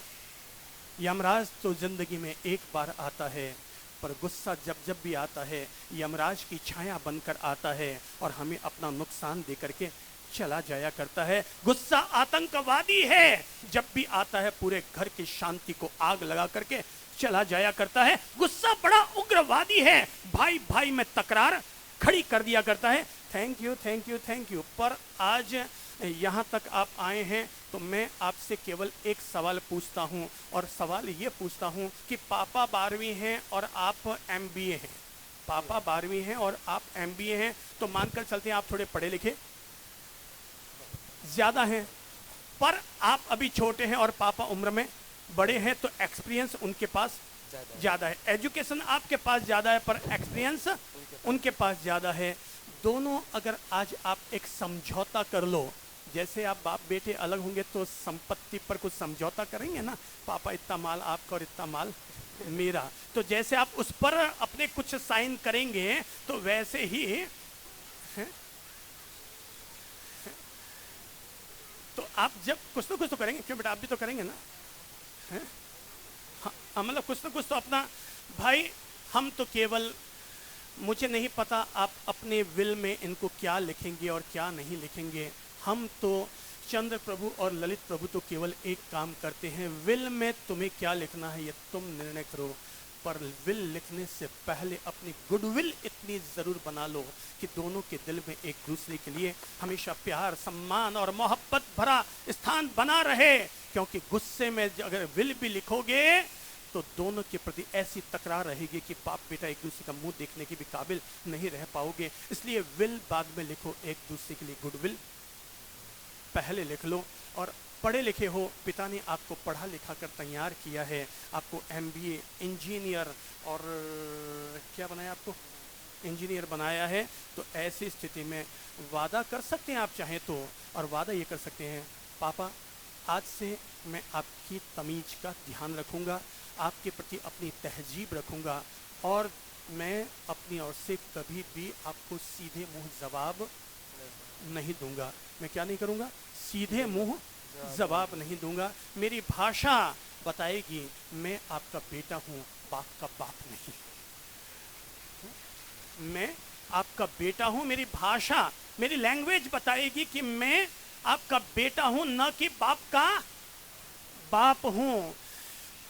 यमराज तो जिंदगी में एक बार आता है, पर गुस्सा जब जब भी आता है यमराज की छाया बनकर आता है और हमें अपना नुकसान दे करके चला जाया करता है। गुस्सा आतंकवादी है। जब भी आता है पूरे घर की शांति को आग लगा करके चला जाया करता है। गुस्सा बड़ा उग्रवादी है। भाई भाई में तकरार खड़ी कर दिया करता है। Thank you, thank you, thank you. पर आज यहाँ तक आप आए हैं तो मैं आपसे केवल एक सवाल पूछता हूँ, और सवाल ये पूछता हूँ कि पापा 12वीं हैं और आप MBA हैं। पापा 12वीं हैं और आप MBA हैं, तो मानकर चलते हैं आप थोड़े पढ़े लिखे ज्यादा हैं, पर आप अभी छोटे हैं और पापा उम्र में बड़े हैं, तो एक्सपीरियंस उनके पास ज्यादा है। एजुकेशन आपके पास ज्यादा है पर एक्सपीरियंस उनके पास ज्यादा है। दोनों अगर आज आप एक समझौता कर लो, जैसे आप बाप बेटे अलग होंगे तो संपत्ति पर कुछ समझौता करेंगे ना, पापा इतना माल आपका और इतना माल मेरा, तो जैसे आप उस पर अपने कुछ साइन करेंगे तो वैसे ही है? तो आप जब कुछ तो करेंगे। क्यों बेटा, आप भी तो करेंगे ना? हाँ, मतलब कुछ तो अपना। भाई हम तो केवल मुझे नहीं पता आप अपने विल में इनको क्या लिखेंगे और क्या नहीं लिखेंगे। हम तो चंद्र प्रभु और ललित प्रभु तो केवल एक काम करते हैं, विल में तुम्हें क्या लिखना है ये तुम निर्णय करो, पर विल लिखने से पहले अपनी गुडविल इतनी ज़रूर बना लो कि दोनों के दिल में एक दूसरे के लिए हमेशा प्यार, सम्मान और मोहब्बत भरा स्थान बना रहे। क्योंकि गुस्से में अगर विल भी लिखोगे तो दोनों के प्रति ऐसी तकरार रहेगी कि बाप बेटा एक दूसरे का मुंह देखने के भी काबिल नहीं रह पाओगे। इसलिए विल बाद में लिखो, एक दूसरे के लिए गुडविल पहले लिख लो। और पढ़े लिखे हो, पिता ने आपको पढ़ा लिखा कर तैयार किया है, आपको एमबीए इंजीनियर और क्या बनाया, आपको इंजीनियर बनाया है। तो ऐसी स्थिति में वादा कर सकते हैं आप चाहें तो, और वादा ये कर सकते हैं, पापा आज से मैं आपकी तमीज का ध्यान रखूँगा, आपके प्रति अपनी तहजीब रखूँगा, और मैं अपनी ओर से कभी भी आपको सीधे मुंह जवाब नहीं दूंगा। मैं क्या नहीं करूँगा? सीधे मुंह जवाब नहीं दूंगा। मेरी भाषा बताएगी मैं आपका बेटा हूँ, बाप का बाप नहीं। मैं आपका बेटा हूँ, मेरी भाषा, मेरी लैंग्वेज बताएगी कि मैं आपका बेटा हूँ, न कि बाप का बाप हूँ।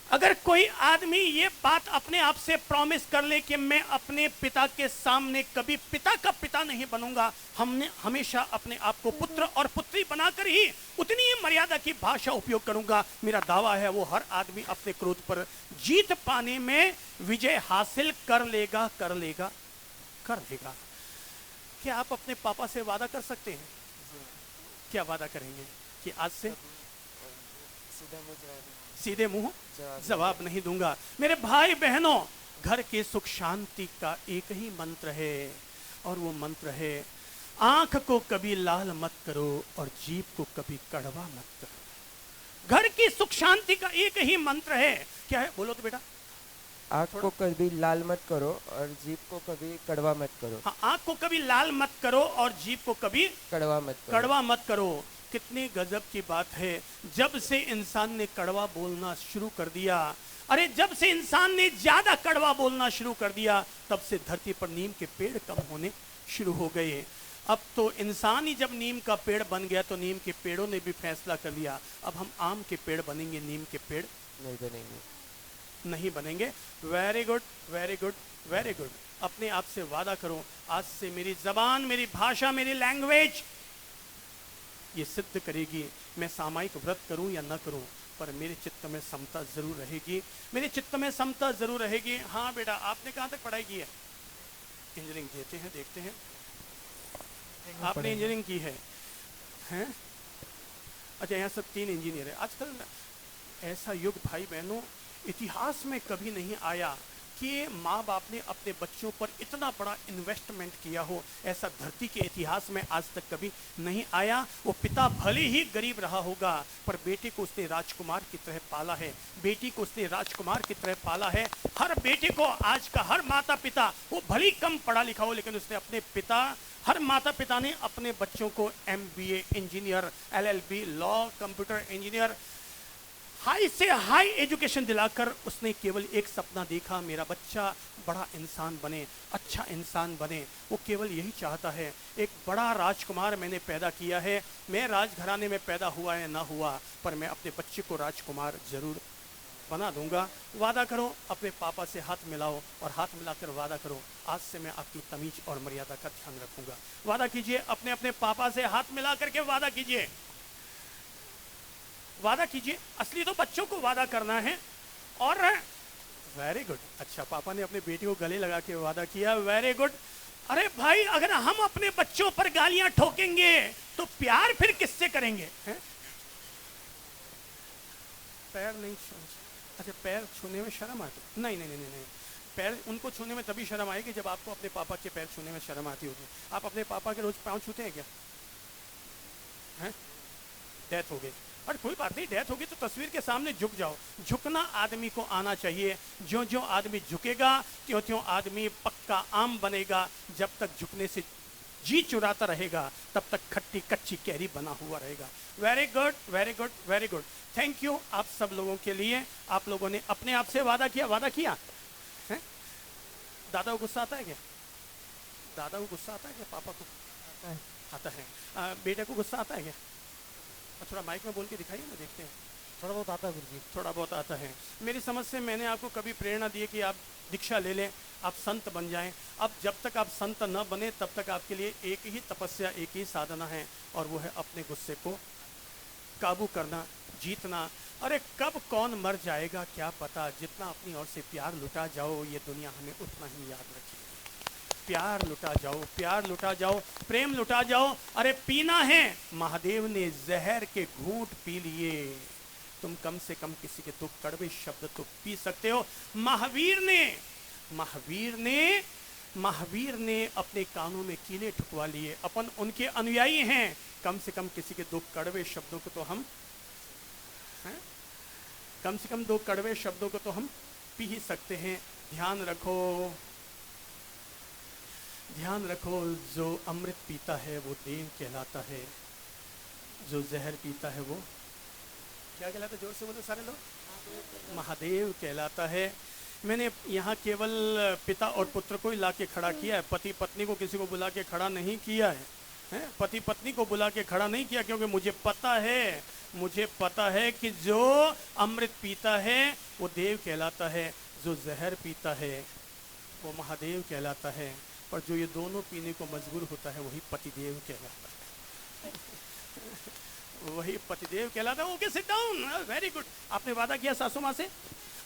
अगर कोई आदमी ये बात अपने आप से प्रॉमिस कर ले कि मैं अपने पिता के सामने कभी पिता का पिता नहीं बनूंगा, हमने हमेशा अपने आप को पुत्र और पुत्री बनाकर ही उतनी ही मर्यादा की भाषा उपयोग करूंगा, मेरा दावा है वो हर आदमी अपने क्रोध पर जीत पाने में विजय हासिल कर लेगा, कर लेगा, कर लेगा। क्या आप अपने पापा से वादा कर सकते हैं? क्या वादा करेंगे कि आज से सीधे मुंह जवाब नहीं दूंगा? मेरे भाई बहनों, घर के सुख शांति का एक ही मंत्र है, और वो मंत्र है, आंख को कभी लाल मत करो और जीभ को कभी कड़वा मत करो। घर की सुख शांति का एक ही मंत्र है। क्या है? बोलो तो बेटा। आँख को कभी लाल मत करो और जीभ को कभी कड़वा मत करो। हाँ, आंख को कभी लाल मत करो और जीभ को कभी कड़वा मत करो। कड़वा मत करो। कितनी गजब की बात है। जब से इंसान ने कड़वा बोलना शुरू कर दिया, अरे जब से इंसान ने ज्यादा कड़वा बोलना शुरू कर दिया, तब से धरती पर नीम के पेड़ कम होने शुरू हो गए। अब तो इंसान ही जब नीम का पेड़ बन गया तो नीम के पेड़ों ने भी फैसला कर लिया, अब हम आम के पेड़ बनेंगे, नीम के पेड़ नहीं बनेंगे, नहीं बनेंगे। Very good, very good, very good. अपने आप से वादा करो, आज से मेरी जबान, मेरी भाषा, मेरी लैंग्वेज ये सिद्ध करेगी, मैं सामायिक व्रत करूं या न करूं, पर मेरे चित्त में समता जरूर रहेगी, मेरे चित्त में समता जरूर रहेगी। हाँ बेटा, आपने कहाँ तक पढ़ाई की है? इंजीनियरिंग देते हैं, देखते हैं। आपने इंजीनियरिंग की है, हैं? अच्छा, यहाँ सब 3 इंजीनियर है। आजकल ऐसा युग भाई बहनों इतिहास में कभी नहीं आया कि माँ बाप ने अपने बच्चों पर इतना बड़ा इन्वेस्टमेंट किया हो। ऐसा धरती के इतिहास में आज तक कभी नहीं आया। वो पिता भले ही गरीब रहा होगा, पर बेटे को उसने राजकुमार की तरह पाला है, बेटी को उसने राजकुमार की तरह पाला है। हर बेटे को, आज का हर माता पिता, वो भले कम पढ़ा लिखा हो, लेकिन उसने अपने पिता, हर माता पिता ने अपने बच्चों को MBA engineer, LLB law, computer engineer, high से हाई एजुकेशन दिलाकर उसने केवल एक सपना देखा, मेरा बच्चा बड़ा इंसान बने, अच्छा इंसान बने। वो केवल यही चाहता है, एक बड़ा राजकुमार मैंने पैदा किया है। मैं राजघराने में पैदा हुआ है ना हुआ, पर मैं अपने बच्चे को राजकुमार जरूर बना दूंगा। वादा करो, अपने पापा से हाथ मिलाओ और हाथ मिलाकर वादा करो, आज से मैं आपकी तमीज और मर्यादा का ध्यान रखूंगा। वादा कीजिए, अपने अपने पापा से हाथ मिला करके वादा कीजिए, वादा कीजिए। असली तो बच्चों को वादा करना है। और वेरी गुड, अच्छा पापा ने अपने बेटी को गले लगा के वादा किया, वेरी गुड। अरे भाई, अगर हम अपने बच्चों पर गालियां ठोकेंगे तो प्यार फिर किससे करेंगे? हैं? पैर नहीं अच्छा, पैर छूने में शर्म आती? नहीं नहीं नहीं नहीं, पैर उनको छूने में तभी शर्म आएगी जब आपको अपने पापा के पैर छूने में शर्म आती होगी। आप अपने पापा के रोज पाँव छूते हैं क्या? हैं? डेथ हो गई, और कोई बात नहीं, डेथ होगी तो तस्वीर के सामने झुक जाओ। झुकना आदमी को आना चाहिए। ज्यों ज्यों आदमी झुकेगा त्यों त्यों आदमी पक्का आम बनेगा। जब तक झुकने से जी चुराता रहेगा तब तक खट्टी कच्ची कैरी बना हुआ रहेगा। Very good, very good, very good. Thank you आप सब लोगों के लिए। आप लोगों ने अपने आप से वादा किया, वादा किया है? दादा को गुस्सा आता है क्या? दादा को गुस्सा आता है क्या? पापा को आता है। आता है। बेटे को गुस्सा आता है क्या? थोड़ा माइक में बोल के दिखाइए ना, देखते हैं। थोड़ा बहुत आता है गुरुजी। थोड़ा बहुत आता है। मेरी समझ से मैंने आपको कभी प्रेरणा दी है कि आप दीक्षा ले लें, आप संत बन जाएं। अब जब तक आप संत न बने तब तक आपके लिए एक ही तपस्या, एक ही साधना है, और वो है अपने गुस्से को काबू करना, जीतना। अरे कब कौन मर जाएगा क्या पता, जितना अपनी ओर से प्यार लुटा जाओ ये दुनिया हमें उतना ही याद रखेगी। प्यार लुटा जाओ, प्यार लुटा जाओ, प्रेम लुटा जाओ। अरे पीना है, महादेव ने जहर के घूंट पी लिए, तुम कम से कम किसी के दुख कड़वे शब्द तो पी सकते हो। महावीर ने अपने कानों में कीले ठुकवा लिए, अपन उनके अनुयायी हैं, कम से कम किसी के दुख कड़वे शब्दों को तो हम हैं? कम से कम दो कड़वे शब्दों को तो हम पी ही सकते हैं। ध्यान रखो, जो अमृत पीता है वो देव कहलाता है, जो जहर पीता है वो क्या कहलाता है? जोर से बोलो सारे लोग। महादेव कहलाता है। मैंने यहाँ केवल पिता और पुत्र को ही ला के खड़ा किया है, पति पत्नी को किसी को बुला के खड़ा नहीं किया है, पति पत्नी को बुला के खड़ा नहीं किया, क्योंकि मुझे पता है कि जो अमृत पीता है वो देव कहलाता है, जो जहर पीता है वो महादेव कहलाता है, पर जो ये दोनों पीने को मजबूर होता है वही पतिदेव कहलाता है। वही पतिदेव कहलाता है। Okay, sit down, very good. आपने वादा किया सासू माँ से?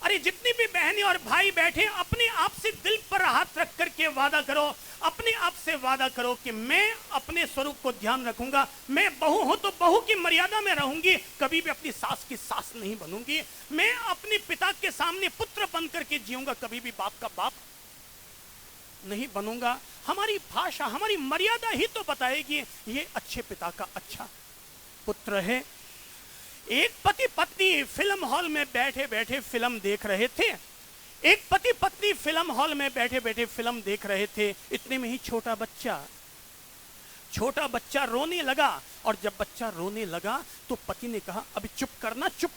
अरे जितनी भी बहनें और भाई बैठे, अपने आप से दिल पर हाथ रख करके वादा करो, अपने आप से वादा करो कि मैं अपने स्वरूप को ध्यान रखूंगा, मैं बहू हूं तो बहू की मर्यादा में रहूंगी, कभी भी अपनी सास की सास नहीं बनूंगी, मैं अपने पिता के सामने पुत्र बन करके जीऊंगा, कभी भी बाप का बाप नहीं बनूंगा। हमारी भाषा, हमारी मर्यादा ही तो बताएगी ये अच्छे पिता का अच्छा पुत्र है। एक पति पत्नी फिल्म हॉल में बैठे बैठे फिल्म देख रहे थे, एक पति पत्नी फिल्म हॉल में बैठे बैठे फिल्म देख रहे थे। इतने में ही छोटा बच्चा रोने लगा, और जब बच्चा रोने लगा तो पति ने कहा अभी चुप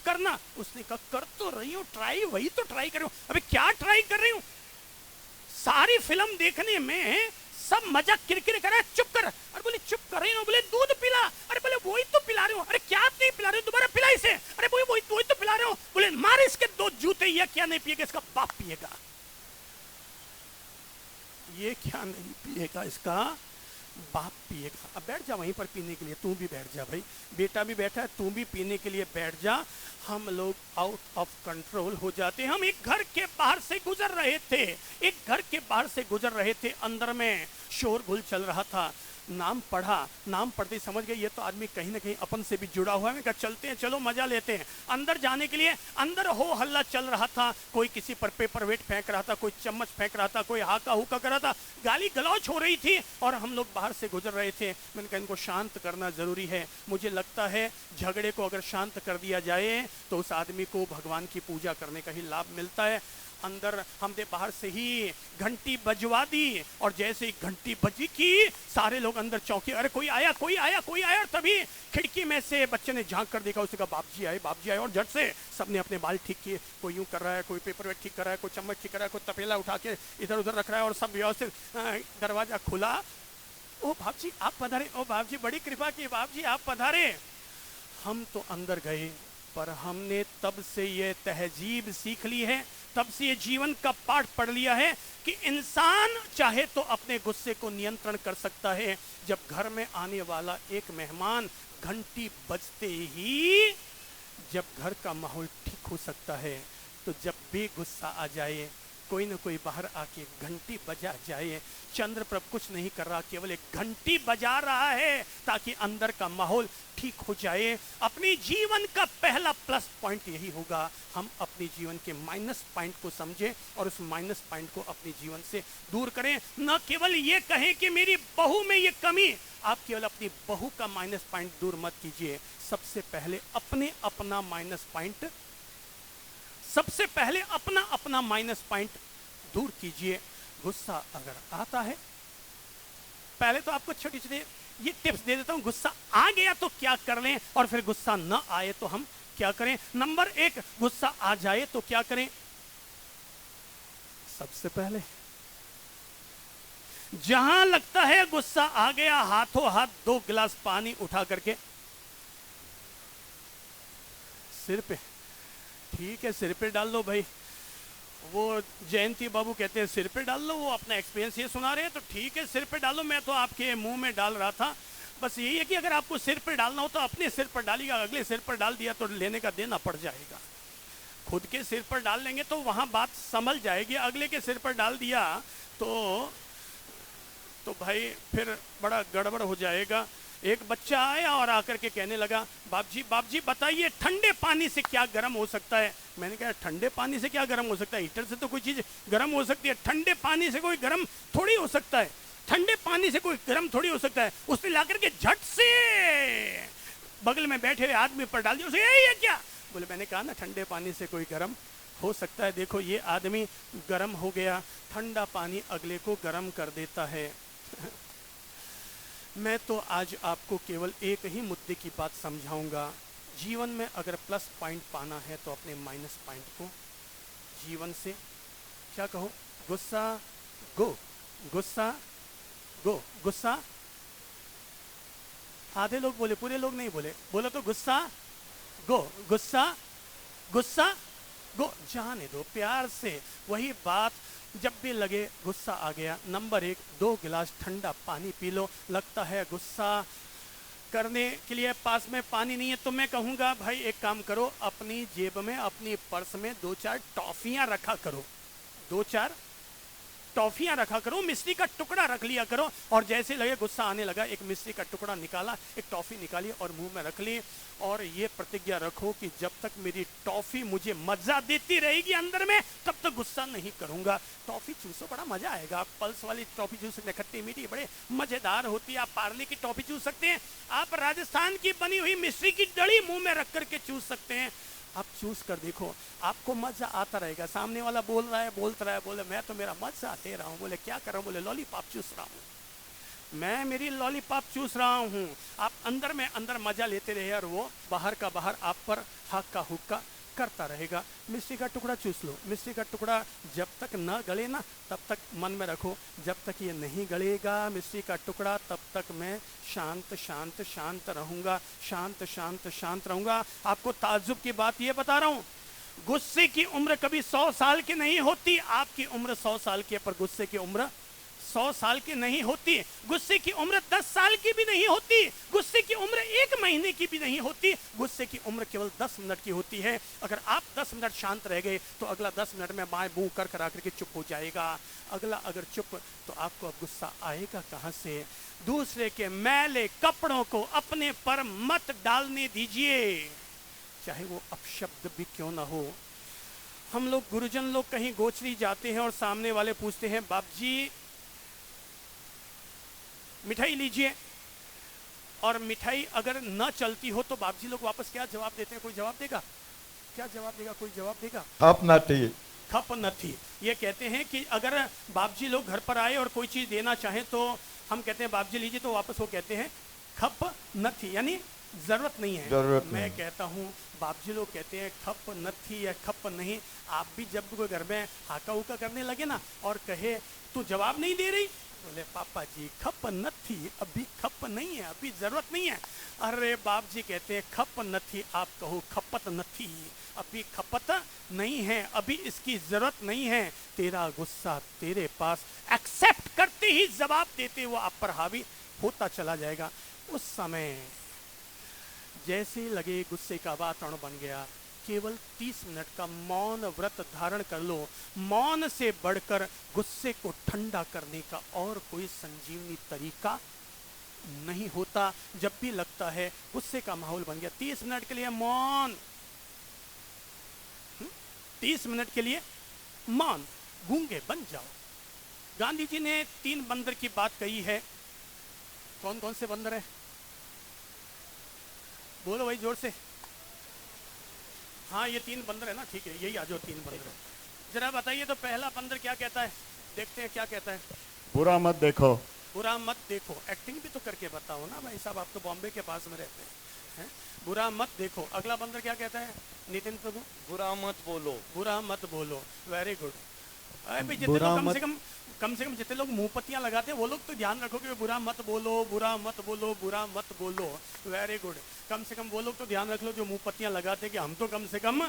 करना। उसने कहा कर तो रही हूं ट्राई, वही तो ट्राई कर रही हूं। अबे क्या ट्राई कर रही हूं? सारी फिल्म देखने में सब मजाक किरकिर कर रहा है, चुप कर। अरे बोले चुप कर रही हूं, बोले दूध पिला। अरे बोले वही तो पिला रही हूं। अरे क्या आप नहीं पिला रहे हो, दोबारा पिला इसे। अरे वही तो पिला रहे हो। बोले मार इसके दो जूते, ये क्या नहीं पिएगा, इसका बाप पिएगा। ये क्या नहीं पिएगा, इसका बाप पिएगा। अब बैठ जा वहीं पर पीने के लिए, तू भी बैठ जा भाई, बेटा भी बैठा है, तू भी पीने के लिए बैठ जा। हम लोग आउट ऑफ कंट्रोल हो जाते हैं। हम एक घर के बाहर से गुजर रहे थे, अंदर में शोरगुल चल रहा था। नाम पढ़ते ही समझ गए ये तो आदमी कहीं ना कहीं अपन से भी जुड़ा हुआ है। मैं कहा चलते हैं, चलो मजा लेते हैं। अंदर जाने के लिए अंदर हो हल्ला चल रहा था, कोई किसी पर पेपर वेट फेंक रहा था, कोई चम्मच फेंक रहा था, कोई हाका हुका कर रहा था, गाली गलौच हो रही थी, और हम लोग बाहर से गुजर रहे थे। मैंने कहा इनको शांत करना जरूरी है। मुझे लगता है झगड़े को अगर शांत कर दिया जाए तो उस आदमी को भगवान की पूजा करने का ही लाभ मिलता है। अंदर हमने बाहर से ही घंटी बजवा दी, और जैसे ही घंटी बजी की सारे लोग अंदर चौंके, अरे कोई आया। और तभी खिड़की में से बच्चे ने झांक कर देखा, उसने कहा बाप जी आए, और झट से सबने अपने बाल ठीक किए। कोई यूं कर रहा है, कोई पेपर वेट ठीक कर रहा है, कोई चम्मच ठीक कर रहा है, कोई तपेला उठा के इधर उधर रख रहा है, और सब व्यवस्थित। दरवाजा खुला, ओ बाप जी आप पधारे, ओ बाप जी बड़ी कृपा की, बाप जी आप पधारे। हम तो अंदर गए, पर हमने तब से ये तहजीब सीख ली है, तब से ये जीवन का पाठ पढ़ लिया है कि इंसान चाहे तो अपने गुस्से को नियंत्रण कर सकता है। जब घर में आने वाला एक मेहमान घंटी बजते ही जब घर का माहौल ठीक हो सकता है, तो जब भी गुस्सा आ जाए, कोई ना कोई बाहर आके घंटी बजा जाए। चंद्रप्रभ कुछ नहीं कर रहा, केवल एक घंटी बजा रहा है ताकि अंदर का माहौल ठीक हो जाए। अपने जीवन का पहला प्लस पॉइंट यही होगा, हम अपने जीवन के माइनस पॉइंट को समझें और उस माइनस पॉइंट को अपने जीवन से दूर करें। न केवल ये कहें कि मेरी बहू में ये कमी, आप केवल अपनी बहू का माइनस पॉइंट दूर मत कीजिए, सबसे पहले अपना माइनस पॉइंट दूर कीजिए। गुस्सा अगर आता है, पहले तो आपको छोटी छोटी ये टिप्स दे देता हूं। गुस्सा आ गया तो क्या कर लें, और फिर गुस्सा न आए तो हम क्या करें। नंबर 1, गुस्सा आ जाए तो क्या करें। सबसे पहले जहां लगता है गुस्सा आ गया, हाथों हाथ 2 गिलास पानी उठा करके सिर पे, ठीक है सिर पे डाल लो भाई। वो जयंती बाबू कहते हैं सिर पे डाल लो, वो अपना एक्सपीरियंस ये सुना रहे हैं, तो ठीक है सिर पे डालो, मैं तो आपके मुंह में डाल रहा था। बस यही है कि अगर आपको सिर पे डालना हो तो अपने सिर पर डालिएगा, अगले सिर पर डाल दिया तो लेने का देना पड़ जाएगा। खुद के सिर पर डाल लेंगे तो वहां बात संभल जाएगी, अगले के सिर पर डाल दिया तो भाई फिर बड़ा गड़बड़ हो जाएगा। एक बच्चा आया और आकर के कहने लगा, बाप जी बताइए ठंडे पानी से क्या गर्म हो सकता है। मैंने कहा ठंडे पानी से क्या गर्म हो सकता है, हीटर से तो कोई चीज गर्म हो सकती है, ठंडे पानी से कोई गर्म थोड़ी हो सकता है, ठंडे पानी से कोई गर्म थोड़ी हो सकता है। उसने लाकर के झट से बगल में बैठे हुए आदमी पर डाल दिया, उसे यही है क्या? बोले मैंने कहा ना ठंडे पानी से कोई गर्म हो सकता है। देखो ये आदमी गर्म हो गया, ठंडा पानी अगले को गर्म कर देता है। मैं तो आज आपको केवल एक ही मुद्दे की बात समझाऊंगा। जीवन में अगर प्लस पॉइंट पाना है तो अपने माइनस पॉइंट को जीवन से क्या कहो, गुस्सा गो, गुस्सा गो, गुस्सा। आधे लोग बोले, पूरे लोग नहीं बोले, बोला तो गुस्सा गो, गुस्सा गुस्सा गो, जाने दो प्यार से। वही बात जब भी लगे गुस्सा आ गया, नंबर 1 2 गिलास ठंडा पानी पी लो। लगता है गुस्सा करने के लिए पास में पानी नहीं है तो मैं कहूँगा भाई एक काम करो, अपनी जेब में अपनी पर्स में 2-4 टॉफियाँ रखा करो, 2-4 टॉफियाँ रखा करो, मिश्री का टुकड़ा रख लिया करो। और जैसे लगे गुस्सा आने लगा, एक मिश्री का टुकड़ा निकाला, एक टॉफी निकाली और मुंह में रख ली, और ये प्रतिज्ञा रखो कि जब तक मेरी टॉफी मुझे मजा देती रहेगी अंदर में, तब तक गुस्सा नहीं करूंगा। टॉफी चूसो, बड़ा मजा आएगा। आप पल्स वाली टॉफी चूस सकते हैं, खट्टी मीठी बड़े मजेदार होती है। आप पार्ले की टॉफी चूस सकते हैं, आप राजस्थान की बनी हुई मिश्री की डली मुंह में रख करके चूस सकते हैं। आप चूस कर देखो, आपको मजा आता रहेगा। सामने वाला बोल रहा है, बोलता रहा है, बोले मैं तो मेरा मजा दे रहा हूँ। बोले क्या कर रहा हूँ? बोले लॉलीपॉप चूस रहा हूँ, मैं मेरी लॉलीपॉप चूस रहा हूँ। आप अंदर में अंदर मजा लेते रहे और वो बाहर का बाहर आप पर हक्का हुक्का करता रहेगा। मिश्री का टुकड़ा चूस लो, मिश्री का टुकड़ा जब तक न गले ना तब तक मन में रखो, जब तक ये नहीं गलेगा मिश्री का टुकड़ा तब तक मैं शांत शांत शांत रहूंगा, शांत शांत शांत रहूंगा। आपको ताज्जुब की बात ये बता रहा हूँ, गुस्से की उम्र कभी 100 साल की नहीं होती। आपकी उम्र 100 साल की है पर गुस्से की उम्र 100 साल की नहीं होती। गुस्से की उम्र 10 साल की भी नहीं होती, गुस्से की उम्र 1 महीने की भी नहीं होती। गुस्से की उम्र केवल 10 मिनट की होती है। अगर आप 10 मिनट शांत रह गए तो अगला 10 मिनट में बाएं मुंह कर करा करके चुप हो जाएगा। अगला अगर चुप तो आपको अब गुस्सा आएगा कहां से? दूसरे के मैले कपड़ों को अपने पर मत डालने दीजिए, चाहे वो अपशब्द भी क्यों ना हो। हम लोग गुरुजन लोग कहीं गोचरी जाते हैं और सामने वाले पूछते हैं बाप जी मिठाई लीजिए, और मिठाई अगर न चलती हो तो बाप जी लोग वापस क्या जवाब देते हैं? कोई जवाब देगा? क्या जवाब देगा? कोई जवाब देगा? खप नथी, खप नथी। ये कहते हैं कि अगर बाप जी लोग घर पर आए और कोई चीज देना चाहे तो हम कहते हैं बाप जी लीजिए, तो वापस वो कहते हैं खप नथी, यानी जरूरत नहीं है। मैं कहता हूँ बाप जी लोग कहते हैं खप नथी या खप नहीं। आप भी जब कोई घर में हाका हुका करने लगे ना और कहे तू जवाब नहीं दे रही, बोले पापा जी खप नथी, अभी खप नहीं है, अभी जरूरत नहीं है। अरे बाप जी कहते हैं खप नथी, आप कहो खपत नथी, अभी खपत नहीं है, अभी इसकी जरूरत नहीं है। तेरा गुस्सा तेरे पास एक्सेप्ट करते ही जवाब देते वो आप पर हावी होता चला जाएगा। उस समय जैसे लगे गुस्से का वातावरण बन गया, केवल 30 मिनट का मौन व्रत धारण कर लो। मौन से बढ़कर गुस्से को ठंडा करने का और कोई संजीवनी तरीका नहीं होता। जब भी लगता है गुस्से का माहौल बन गया, 30 मिनट के लिए मौन, 30 मिनट के लिए मौन, गूंगे बन जाओ। गांधी जी ने 3 बंदर की बात कही है। कौन कौन से बंदर है? बोलो भाई जोर से। हाँ ये 3 बंदर है ना, ठीक है, यही आ जाओ 3 बंदर। जरा बताइए तो पहला बंदर क्या कहता है? देखते हैं क्या कहता है। बुरा मत देखो। बुरा मत देखो। एक्टिंग भी तो करके बताओ ना भाई साहब, आप तो बॉम्बे के पास में रहते हैं। बुरा मत देखो। अगला बंदर क्या कहता है नितिन प्रभु? बुरा मत बोलो। बुरा मत बोलो। Very good. भाई जितने लोग कम से कम कम से कम जितने लोग मुंह पत्तियां लगाते हैं वो लोग तो ध्यान रखो कि बुरा मत बोलो, बुरा मत बोलो, बुरा मत बोलो। Very good. कम से कम वो लोग तो ध्यान रख लो जो मुंह पत्तियां लगाते हैं कि हम तो कम से कम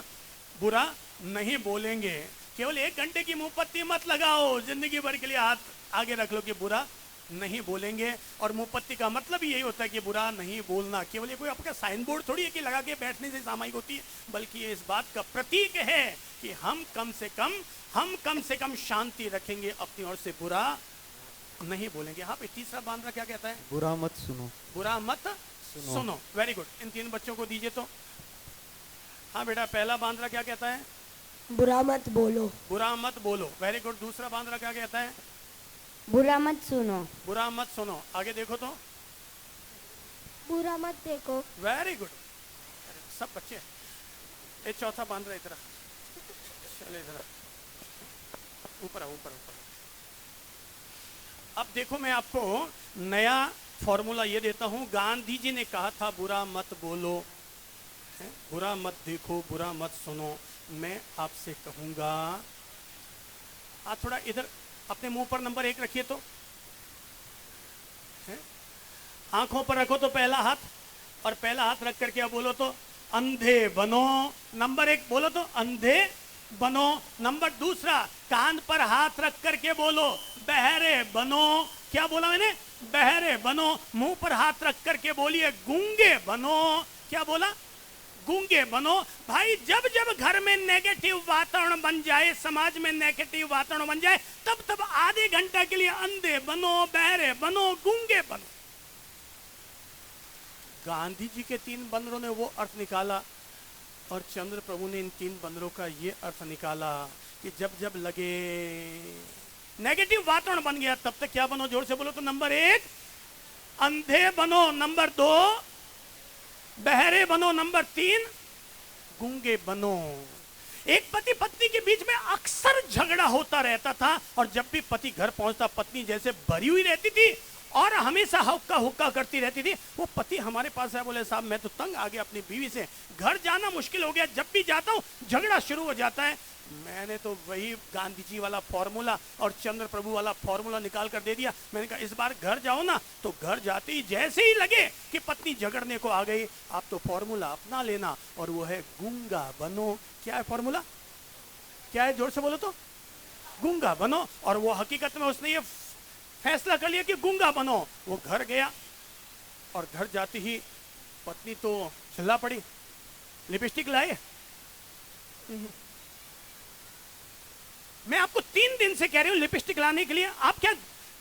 बुरा नहीं बोलेंगे। केवल 1 घंटे की मुंह पत्ती मत लगाओ, जिंदगी भर के लिए हाथ आगे रख लो कि बुरा नहीं बोलेंगे। और मुंह पत्ती का मतलब यही होता है कि बुरा नहीं बोलना। केवल ये कोई आपका साइन बोर्ड थोड़ी है कि लगा के बैठने से सामयिक होती है, बल्कि ये इस बात का प्रतीक है कि हम कम से कम शांति रखेंगे, अपनी ओर से बुरा नहीं बोलेंगे। यहाँ पे तीसरा बांद्रा क्या कहता है? बुरा मत सुनो। बुरा मत सुनो। Very good. इन 3 बच्चों को दीजिए तो। हाँ बेटा, पहला बांद्रा क्या कहता है? बुरा मत बोलो। बुरा मत बोलो। Very good. दूसरा बांद्रा क्या कहता है? बुरा मत सुनो। बुरा मत सुनो। आगे देखो तो। बुरा मत देखो। Very good. सब बच्चे। ये चौथा बांद्रा इधर। चले इधर। ऊपर ऊपर ऊपर। अब देखो, मैं आपको नया फॉर्मूला ये देता हूं। गांधी जी ने कहा था बुरा मत बोलो, बुरा मत देखो, बुरा मत सुनो। मैं आपसे कहूंगा, आप थोड़ा इधर अपने मुंह पर नंबर 1 रखिए तो। आंखों पर रखो तो पहला हाथ, और पहला हाथ रख करके अब बोलो तो अंधे बनो। नंबर 1 बोलो तो अंधे बनो। नंबर दूसरा, कान पर हाथ रख करके बोलो बहरे बनो। क्या बोला मैंने? बहरे बनो। मुंह पर हाथ रख करके बोलिए गूंगे बनो। क्या बोला? गूंगे बनो। भाई, जब जब घर में नेगेटिव वातावरण बन जाए, समाज में नेगेटिव वातावरण बन जाए, तब तब आधे घंटा के लिए अंधे बनो, बहरे बनो, गूंगे बनो। गांधी जी के 3 बंदरों ने वो अर्थ निकाला, और चंद्र प्रभु ने इन 3 बंदरों का ये अर्थ निकाला कि जब जब लगे नेगेटिव वातावरण बन गया, तब तक क्या बनो? जोर से बोलो तो। नंबर 1 अंधे बनो। नंबर 2 बहरे बनो। नंबर 3 गूंगे बनो। एक पति पत्नी के बीच में अक्सर झगड़ा होता रहता था, और जब भी पति घर पहुंचता, पत्नी जैसे भरी हुई रहती थी और हमेशा हुक्का हुक्का करती रहती थी। वो पति हमारे पास है, बोले साहब मैं तो तंग आ गया अपनी बीवी से, घर जाना मुश्किल हो गया, जब भी जाता हूँ झगड़ा शुरू हो जाता है। मैंने तो वही गांधी जी वाला फॉर्मूला और चंद्र प्रभु वाला फॉर्मूला निकाल कर दे दिया। मैंने कहा इस बार घर जाओ ना, तो घर जाते ही जैसे ही लगे कि पत्नी झगड़ने को आ गई, आप तो फॉर्मूला अपना लेना, और वो है गूंगा बनो। क्या है फॉर्मूला? क्या है? जोर से बोलो तो। गूंगा बनो। और वो हकीकत में उसने ये फैसला कर लिया कि गूंगा बनो। वो घर गया, और घर जाते ही पत्नी तो चिल्ला पड़ी, लिपस्टिक लाए? मैं आपको 3 दिन से कह रही हूं लिपस्टिक लाने के लिए। आप क्या,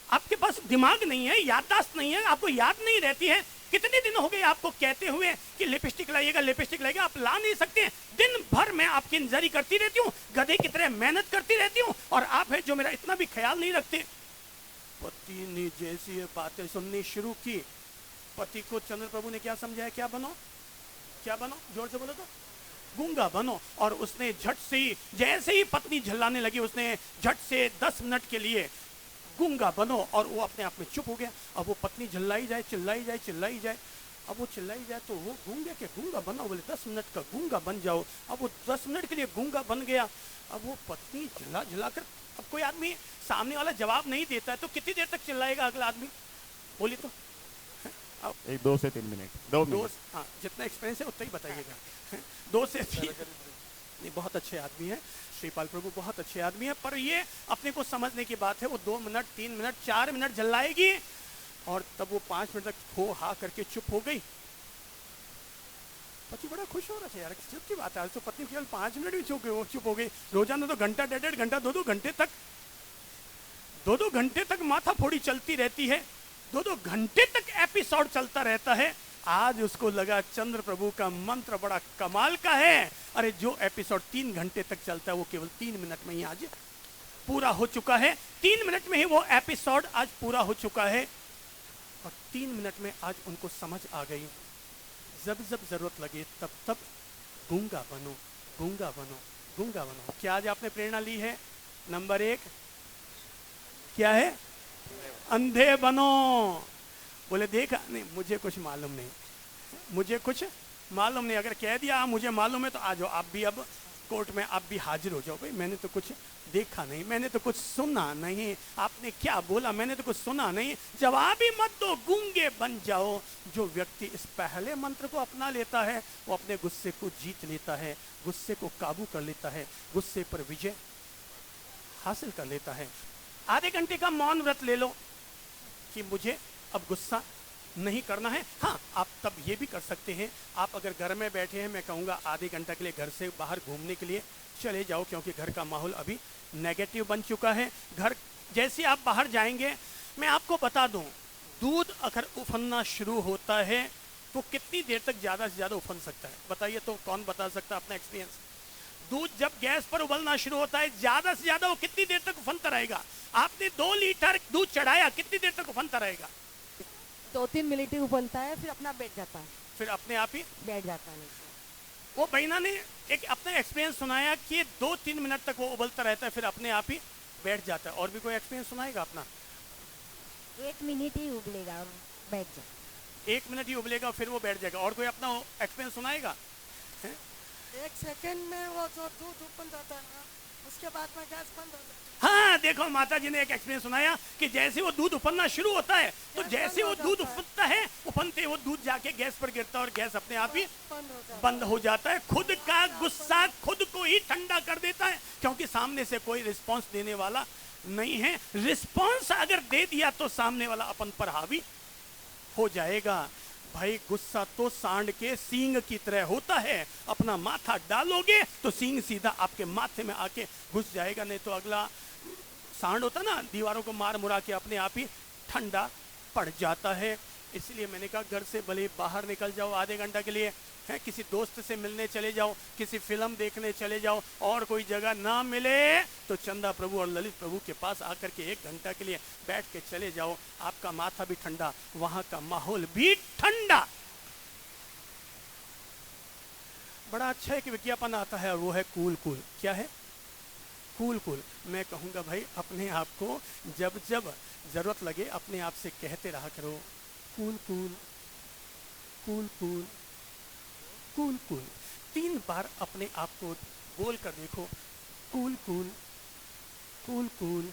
आपके पास दिमाग नहीं है, याददाश्त नहीं है, आपको याद नहीं रहती है? कितने दिन हो गए आपको कहते हुए कि लिपस्टिक लाइएगा, लिपस्टिक लाइएगा, आप ला नहीं सकते हैं। दिन भर मैं आपकी इंतजारी करती रहती हूँ, गधे की तरह मेहनत करती रहती हूँ, और आप है जो मेरा इतना भी ख्याल नहीं रखते। पति ने जैसी ये बातें सुननी शुरू की, पति को चंद्र प्रभु ने क्या समझाया? क्या बनो? क्या बनो? जोर से बोलो तो। गूंगा बनो। और उसने झट से ही, जैसे ही पत्नी झल्लाने लगी, उसने झट से 10 मिनट के लिए गूंगा बनो, और वो अपने आप में चुप हो गया। अब वो पत्नी चिल्लाई जाए, चिल्लाई जाए, चिल्लाई जाए, अब वो चिल्लाई जाए तो वो गूंगे के गूंगा बनो, बोले 10 मिनट का गूंगा बन जाओ। अब वो 10 मिनट के लिए गूंगा बन गया। अब वो पत्नी झिला झिला कर, अब कोई आदमी सामने वाला जवाब नहीं देता है तो कितनी देर तक चिल्लाएगा अगला आदमी? बोली तो। 2 से 3 मिनट। 2 मिनट। हाँ, जितना एक्सपीरियंस है उतना ही बताइएगा। 2 से 3। नहीं, बहुत अच्छे आदमी है श्रीपाल प्रभु, बहुत अच्छे आदमी है, पर ये अपने को समझने की बात है। वो 2 मिनट, 3 मिनट, 4 मिनट जलाएगी, और तब वो 5 मिनट तक हो हा करके चुप हो गई। पति बड़ा खुश हो रहा था, यार चुप की बात है। आज तो पत्नी केवल 5 मिनट भी चुप हो गई। रोजाना तो घंटा, 1.5 घंटा, 2-2 घंटे तक, 2-2 घंटे तक माथा फोड़ी चलती रहती है, 2-2 घंटे तक एपिसोड चलता रहता है। आज उसको लगा चंद्र प्रभु का मंत्र बड़ा कमाल का है। अरे जो एपिसोड 3 घंटे तक चलता है, वो केवल 3 मिनट में ही आज पूरा हो चुका है। 3 मिनट में ही वो एपिसोड आज पूरा हो चुका है, और 3 मिनट में आज उनको समझ आ गई। जब जब जरूरत लगे तब तब गूंगा बनो, गूंगा बनो, गूंगा बनो। क्या आज आपने प्रेरणा ली है? नंबर 1 क्या है? अंधे बनो। बोले देखा नहीं, मुझे कुछ मालूम नहीं, मुझे कुछ मालूम नहीं। अगर कह दिया मुझे मालूम है तो आ जाओ, आप भी अब कोर्ट में आप भी हाजिर हो जाओ। भाई मैंने तो कुछ देखा नहीं, मैंने तो कुछ सुना नहीं, आपने क्या बोला मैंने तो कुछ सुना नहीं, जवाब ही मत दो, गूंगे बन जाओ। जो व्यक्ति इस पहले मंत्र को अपना लेता है वो अपने गुस्से को जीत लेता है, गुस्से को काबू कर लेता है, गुस्से पर विजय हासिल कर लेता है। आधे घंटे का मौन व्रत ले लो कि मुझे अब गुस्सा नहीं करना है। हाँ, आप तब ये भी कर सकते हैं, आप अगर घर में बैठे हैं, मैं कहूँगा आधे घंटा के लिए घर से बाहर घूमने के लिए चले जाओ, क्योंकि घर का माहौल अभी नेगेटिव बन चुका है। घर जैसे आप बाहर जाएंगे, मैं आपको बता दूं, दूध अगर उफनना शुरू होता है तो कितनी देर तक ज़्यादा से ज़्यादा उफन सकता है? बताइए तो, कौन बता सकता है अपना एक्सपीरियंस? दूध जब गैस पर उबलना शुरू होता है, ज़्यादा से ज़्यादा वो कितनी देर तक उफनता रहेगा? आपने 2 लीटर दूध चढ़ाया, कितनी देर तक उफनता रहेगा? 2-3 मिनट ही उबलता है, फिर अपना बैठ जाता है, फिर अपने आप ही बैठ जाता है। वो बहना ने एक अपना एक्सपीरियंस सुनाया कि 2-3 मिनट तक वो उबलता रहता है, फिर अपने आप ही बैठ जाता है। और भी कोई एक्सपीरियंस सुनाएगा अपना? 1 मिनट ही उबलेगा और बैठ जाए। 1 मिनट ही उबलेगा फिर वो बैठ जाएगा। और कोई अपना एक्सपीरियंस सुनाएगा? 1 सेकंड में वो जो दूध उबल जाता है ना, उसके बाद में गैस बंद हो जाता है। हाँ, देखो माता जी ने एक एक्सपीरियंस सुनाया कि जैसे वो दूध उफनना शुरू होता है तो जैसे वो दूध उफनता है, उफनते वो दूध जाके गैस पर गिरता है और गैस अपने आप ही बंद हो जाता है। खुद का गुस्सा खुद को ही ठंडा कर देता है, क्योंकि सामने से कोई रिस्पांस देने वाला नहीं है। रिस्पांस अगर दे दिया तो सामने वाला अपन पर हावी हो जाएगा। भाई गुस्सा तो सांड के सींग की तरह होता है, अपना माथा डालोगे तो सींग सीधा आपके माथे में आके घुस जाएगा, नहीं तो अगला सांड होता ना, दीवारों को मार मुरा के अपने आप ही ठंडा पड़ जाता है। इसलिए मैंने कहा घर से भले बाहर निकल जाओ आधे घंटा के लिए, है किसी दोस्त से मिलने चले जाओ, किसी फिल्म देखने चले जाओ, और कोई जगह ना मिले तो चंदा प्रभु और ललित प्रभु के पास आकर के 1 घंटा के लिए बैठ के चले जाओ। आपका माथा भी ठंडा, वहां का माहौल भी ठंडा। बड़ा अच्छा एक विज्ञापन आता है और वो है कूल कूल। क्या है? Cool cool. मैं कहूँगा भाई अपने आप को जब जब जरूरत लगे अपने आप से कहते रहा करो, cool cool cool cool cool cool. 3 बार अपने आप को बोल कर देखो, cool cool cool cool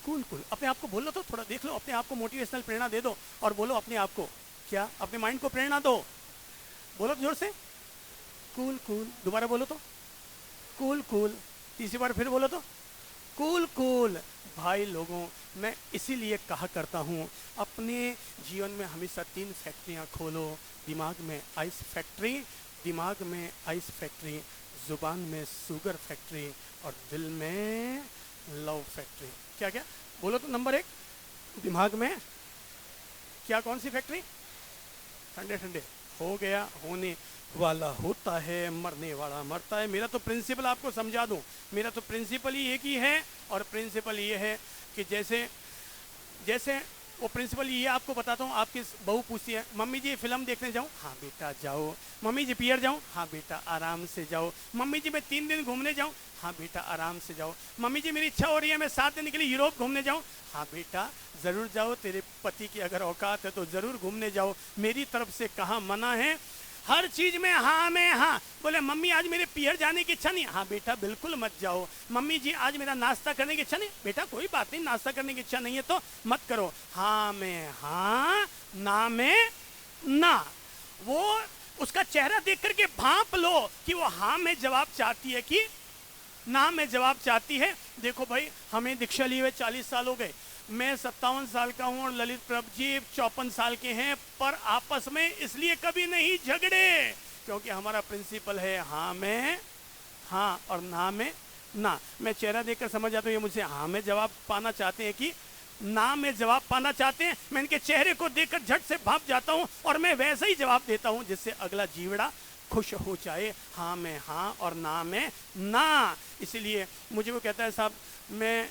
cool cool. अपने आप को बोलो तो थोड़ा देख लो, अपने आप को मोटिवेशनल प्रेरणा दे दो और बोलो अपने आप को, क्या अपने माइंड को प्रेरणा दो। बोलो जोर से, कूल कूल। दोबारा बोलो तो कूल कूल। तीसरी बार फिर बोलो तो कूल कूल। भाई लोगों, मैं इसीलिए कहा करता हूँ अपने जीवन में हमेशा 3 फैक्ट्रियाँ खोलो। दिमाग में आइस फैक्ट्री, दिमाग में आइस फैक्ट्री, जुबान में शुगर फैक्ट्री और दिल में लव फैक्ट्री। क्या क्या बोलो तो? नंबर 1 दिमाग में क्या, कौन सी फैक्ट्री? ठंडे ठंडे हो गया, होने वाला होता है, मरने वाला मरता है। मेरा तो प्रिंसिपल आपको समझा दूं, मेरा तो प्रिंसिपल ही एक ही है, और प्रिंसिपल ये है कि जैसे जैसे वो प्रिंसिपल ये आपको बताता हूँ। आपकी बहू पूछती है, मम्मी जी फिल्म देखने जाऊँ? हाँ बेटा जाओ। मम्मी जी पियर जाऊँ? हाँ बेटा आराम से जाओ। मम्मी जी मैं 3 दिन घूमने जाऊँ? हाँ बेटा आराम से जाओ। मम्मी जी मेरी इच्छा हो रही है मैं 7 दिन के लिए यूरोप घूमने जाऊँ? हाँ बेटा ज़रूर जाओ, तेरे पति की अगर औकात है तो ज़रूर घूमने जाओ, मेरी तरफ से कहाँ मना है। हर चीज में हाँ में हाँ। बोले मम्मी आज मेरे पियर जाने की इच्छा नहीं? हाँ बेटा बिल्कुल मत जाओ। मम्मी जी आज मेरा नाश्ता करने की इच्छा नहीं? बेटा कोई बात नहीं, नाश्ता करने की इच्छा नहीं है तो मत करो। हाँ में हाँ, ना में ना। वो उसका चेहरा देख करके भांप लो कि वो हाँ में जवाब चाहती है कि ना में जवाब चाहती है। देखो भाई, हमें दीक्षा लिए हुए 40 साल हो गए, मैं 57 साल का हूँ और ललित प्रभु जी 54 साल के हैं, पर आपस में इसलिए कभी नहीं झगड़े क्योंकि हमारा प्रिंसिपल है हाँ में हाँ और ना में ना। मैं चेहरा देखकर समझ जाता हूँ ये मुझसे हाँ में जवाब पाना चाहते हैं कि ना में जवाब पाना चाहते हैं। मैं इनके चेहरे को देखकर झट से भाप जाता हूँ और मैं वैसा ही जवाब देता हूँ जिससे अगला जीवड़ा खुश हो जाए। हाँ में हाँ और ना में ना। इसीलिए मुझे वो कहता है साहब मैं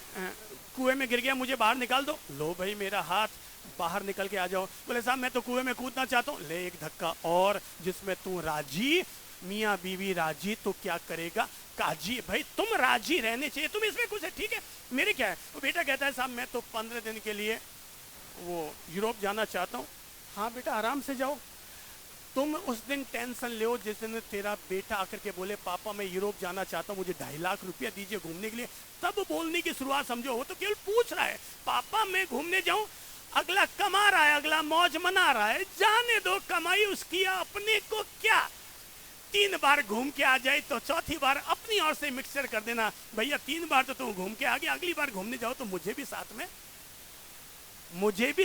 कुएं में गिर गया, मुझे बाहर निकाल दो। लो भाई मेरा हाथ, बाहर निकल के आ जाओ। बोले साहब मैं तो कुएं में कूदना चाहता हूँ। ले एक धक्का और, जिसमें तू राजी, मियाँ बीवी राजी तो क्या करेगा काजी। भाई तुम राजी रहने चाहिए, तुम इसमें कुछ है ठीक है, मेरे क्या है। वो बेटा कहता है साहब मैं तो 15 दिन के लिए वो यूरोप जाना चाहता हूँ। हाँ बेटा आराम से जाओ। तुम उस दिन टेंशन ले जिस दिन तेरा बेटा आकर के बोले पापा मैं यूरोप जाना चाहता हूँ, मुझे 2.5 लाख रुपया दीजिए घूमने के लिए, तब बोलने की शुरुआत समझो। वो तो केवल पूछ रहा है पापा मैं घूमने जाऊं, अगला कमा रहा है, अगला मौज मना रहा है, जाने दो कमाई उसकी, अपने को क्या। 3 बार घूम के आ जाए तो चौथी बार अपनी ओर से मिक्सचर कर देना, भैया 3 बार तो तुम घूम के आ गए, अगली बार घूमने जाओ तो मुझे भी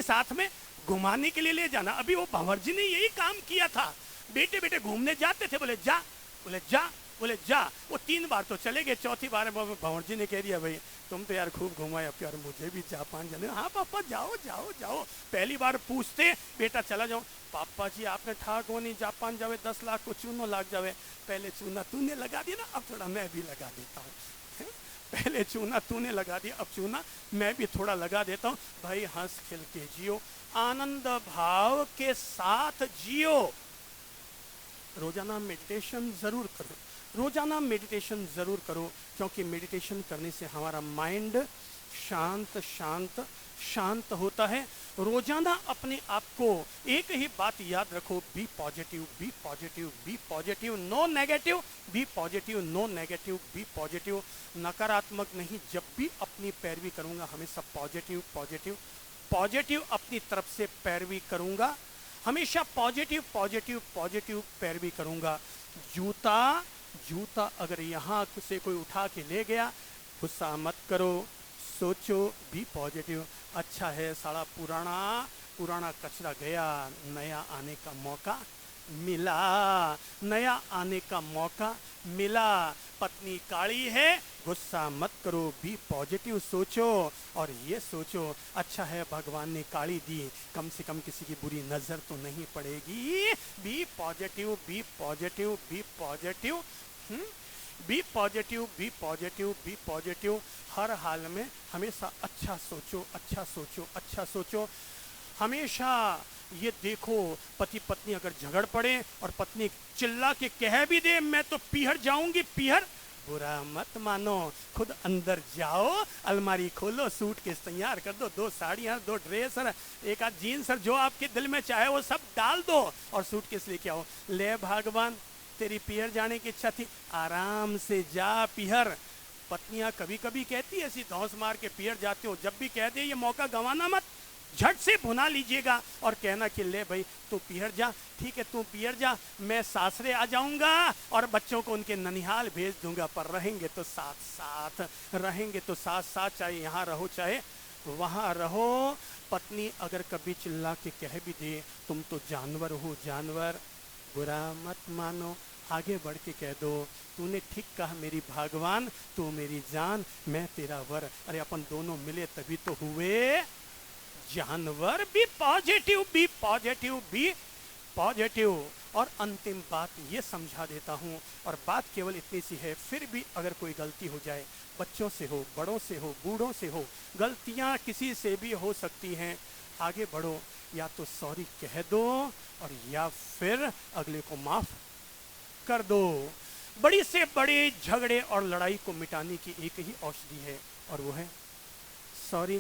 साथ में घुमाने के लिए ले जाना। अभी वो भंवर जी ने यही काम किया था, बेटे बेटे घूमने जाते थे, बोले जा, बोले जा, बोले जा। वो 3 बार तो चले गए, चौथी बार भंवर जी ने कह दिया भाई तुम तो यार खूब घुमाए, अब यार मुझे भी जापान जाने। हाँ पापा जाओ जाओ जाओ। पहली बार पूछते बेटा चला जाओ, पापा जी आपने ठाक हो नहीं, जापान जावे 10 लाख को चूनो लाग जावे, पहले चूना तूने लगा दिया ना, अब थोड़ा मैं भी लगा देता हूँ। पहले चूना तूने लगा दिया, अब चूना मैं भी थोड़ा लगा देता हूँ। भाई हंस खेल के जियो, आनंद भाव के साथ जियो। रोजाना मेडिटेशन जरूर करो, रोजाना मेडिटेशन जरूर करो, क्योंकि मेडिटेशन करने से हमारा माइंड शांत शांत शांत होता है। रोजाना अपने आप को एक ही बात याद रखो, be positive, be positive, be positive, no negative, be positive, no negative, be positive. नकारात्मक नहीं, जब भी अपनी पैरवी करूंगा हमेशा पॉजिटिव पॉजिटिव पॉजिटिव अपनी तरफ से पैरवी करूंगा, हमेशा पॉजिटिव पॉजिटिव पॉजिटिव पैरवी करूंगा। जूता अगर यहाँ से कोई उठा के ले गया, गुस्सा मत करो, सोचो, बी पॉजिटिव। अच्छा है सारा पुराना कचरा गया, नया आने का मौका मिला, नया आने का मौका मिला। पत्नी काली है, गुस्सा मत करो, बी पॉजिटिव सोचो, और ये सोचो अच्छा है भगवान ने काली दी, कम से कम किसी की बुरी नजर तो नहीं पड़ेगी। Be positive, be positive, be positive, be positive, be positive, be positive. हर हाल में हमेशा अच्छा सोचो, अच्छा सोचो, अच्छा सोचो। हमेशा ये देखो, पति पत्नी अगर झगड़ पड़े और पत्नी चिल्ला के कह भी दे मैं तो पीहर जाऊंगी, पीहर, बुरा मत मानो, खुद अंदर जाओ, अलमारी खोलो, सूटकेस तैयार कर दो, 2 साड़ियाँ, 2 ड्रेस और 1 आध जीन्स, जो आपके दिल में चाहे वो सब डाल दो और सूटकेस लेके आओ। ले भगवान तेरी पीहर जाने की इच्छा थी, आराम से जा पीहर। पत्नियां कभी कभी कहती है ऐसी धौंस मार के पीहर जाते हो, जब भी कह दे ये मौका गंवाना मत, झट से भुना लीजिएगा और कहना कि ले भाई तू पीहर जा, ठीक है तू पीहर जा, मैं सासरे आ जाऊंगा और बच्चों को उनके ननिहाल भेज दूंगा, पर रहेंगे तो साथ साथ, रहेंगे तो साथ साथ, चाहे यहाँ रहो चाहे वहाँ रहो। पत्नी अगर कभी चिल्ला के कह भी दे तुम तो जानवर हो, जानवर, बुरा मत मानो, आगे बढ़ के कह दो तूने ठीक कहा मेरी भगवान, तू मेरी जान, मैं तेरा वर। अरे अपन दोनों मिले तभी तो हुए जानवर। Be positive, be positive, be positive. और अंतिम बात ये समझा देता हूँ, और बात केवल इतनी सी है, फिर भी अगर कोई गलती हो जाए, बच्चों से हो, बड़ों से हो, बूढ़ों से हो, गलतियाँ किसी से भी हो सकती हैं, आगे बढ़ो, या तो सॉरी कह दो और या फिर अगले को माफ कर दो। बड़ी से बड़े झगड़े और लड़ाई को मिटाने की एक ही औषधि है, और वो है सॉरी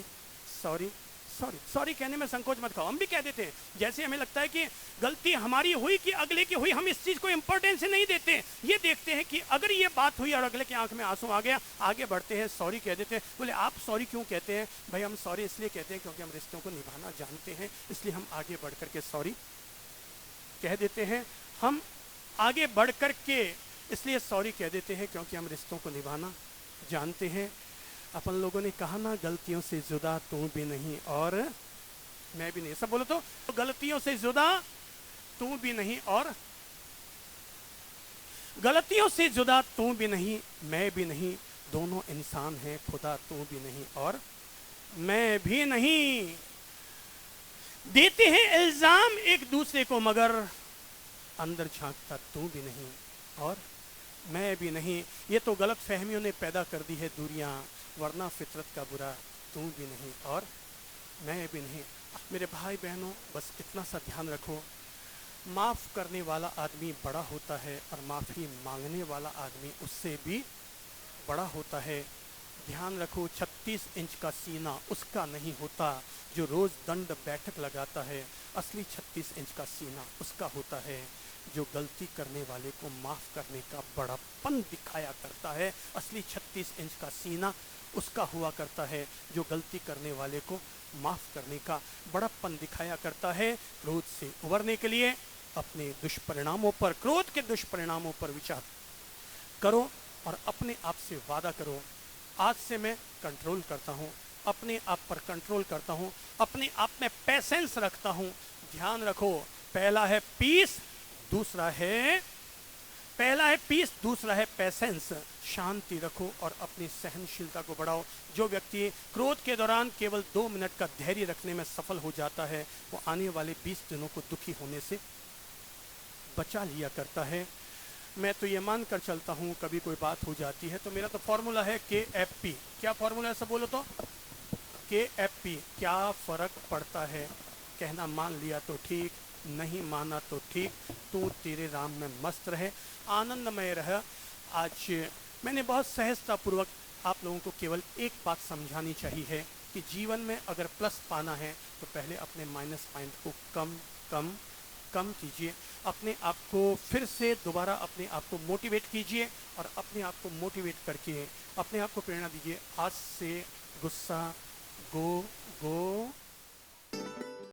सॉरी सॉरी। सॉरी कहने में संकोच मत खाओ, हम भी कह देते हैं, जैसे हमें लगता है कि गलती हमारी हुई कि अगले की हुई, हम इस चीज को इंपॉर्टेंस से नहीं देते। ये देखते हैं कि अगर ये बात हुई और अगले की आंख में आंसू आ गया, आगे बढ़ते हैं, सॉरी कह देते हैं। बोले आप सॉरी क्यों कहते हैं? भाई हम सॉरी इसलिए कहते हैं क्योंकि हम रिश्तों को निभाना जानते हैं, इसलिए हम आगे बढ़ करके सॉरी कह देते हैं। हम आगे बढ़ करके इसलिए सॉरी कह देते हैं क्योंकि हम रिश्तों को निभाना जानते हैं। अपन लोगों ने कहा ना, गलतियों से जुदा तू भी नहीं और मैं भी नहीं, सब बोलो तो, गलतियों से जुदा तू भी नहीं और, गलतियों से जुदा तू भी नहीं मैं भी नहीं, दोनों इंसान हैं, खुदा तू भी नहीं और मैं भी नहीं। देते हैं इल्जाम एक दूसरे को मगर अंदर झांकता तू भी नहीं और मैं भी नहीं। ये तो गलत फहमियों ने पैदा कर दी है दूरियां, वरना फितरत का बुरा तू भी नहीं और मैं भी नहीं। मेरे भाई बहनों, बस इतना सा ध्यान रखो, माफ़ करने वाला आदमी बड़ा होता है और माफ़ी मांगने वाला आदमी उससे भी बड़ा होता है। ध्यान रखो, 36 इंच का सीना उसका नहीं होता जो रोज़ दंड बैठक लगाता है, असली 36 इंच का सीना उसका होता है जो गलती करने वाले को माफ करने का बड़ापन दिखाया करता है। असली 36 इंच का सीना उसका हुआ करता है जो गलती करने वाले को माफ करने का बड़ापन दिखाया करता है। क्रोध से उबरने के लिए अपने दुष्परिणामों पर, क्रोध के दुष्परिणामों पर विचार करो और अपने आप से वादा करो, आज से मैं कंट्रोल करता हूँ, अपने आप पर कंट्रोल करता हूँ, अपने आप में पेशेंस रखता हूँ। ध्यान रखो, पहला है पीस, दूसरा है पेशेंस। शांति रखो और अपनी सहनशीलता को बढ़ाओ। जो व्यक्ति क्रोध के दौरान केवल 2 मिनट का धैर्य रखने में सफल हो जाता है, वो आने वाले 20 दिनों को दुखी होने से बचा लिया करता है। मैं तो ये मान कर चलता हूँ, कभी कोई बात हो जाती है तो मेरा तो फॉर्मूला है KFP। क्या फॉर्मूला है, सब बोलो तो KFP। क्या फर्क पड़ता है, कहना मान लिया तो ठीक, नहीं माना तो ठीक, तू तेरे राम में मस्त रहे, आनंदमय रह। आज मैंने बहुत सहजतापूर्वक आप लोगों को केवल एक बात समझानी चाहिए है कि जीवन में अगर प्लस पाना है तो पहले अपने माइनस पॉइंट को कम कीजिए। अपने आप को फिर से दोबारा अपने आप को मोटिवेट कीजिए और अपने आप को मोटिवेट करके अपने आप को प्रेरणा दीजिए। आज से गुस्सा गो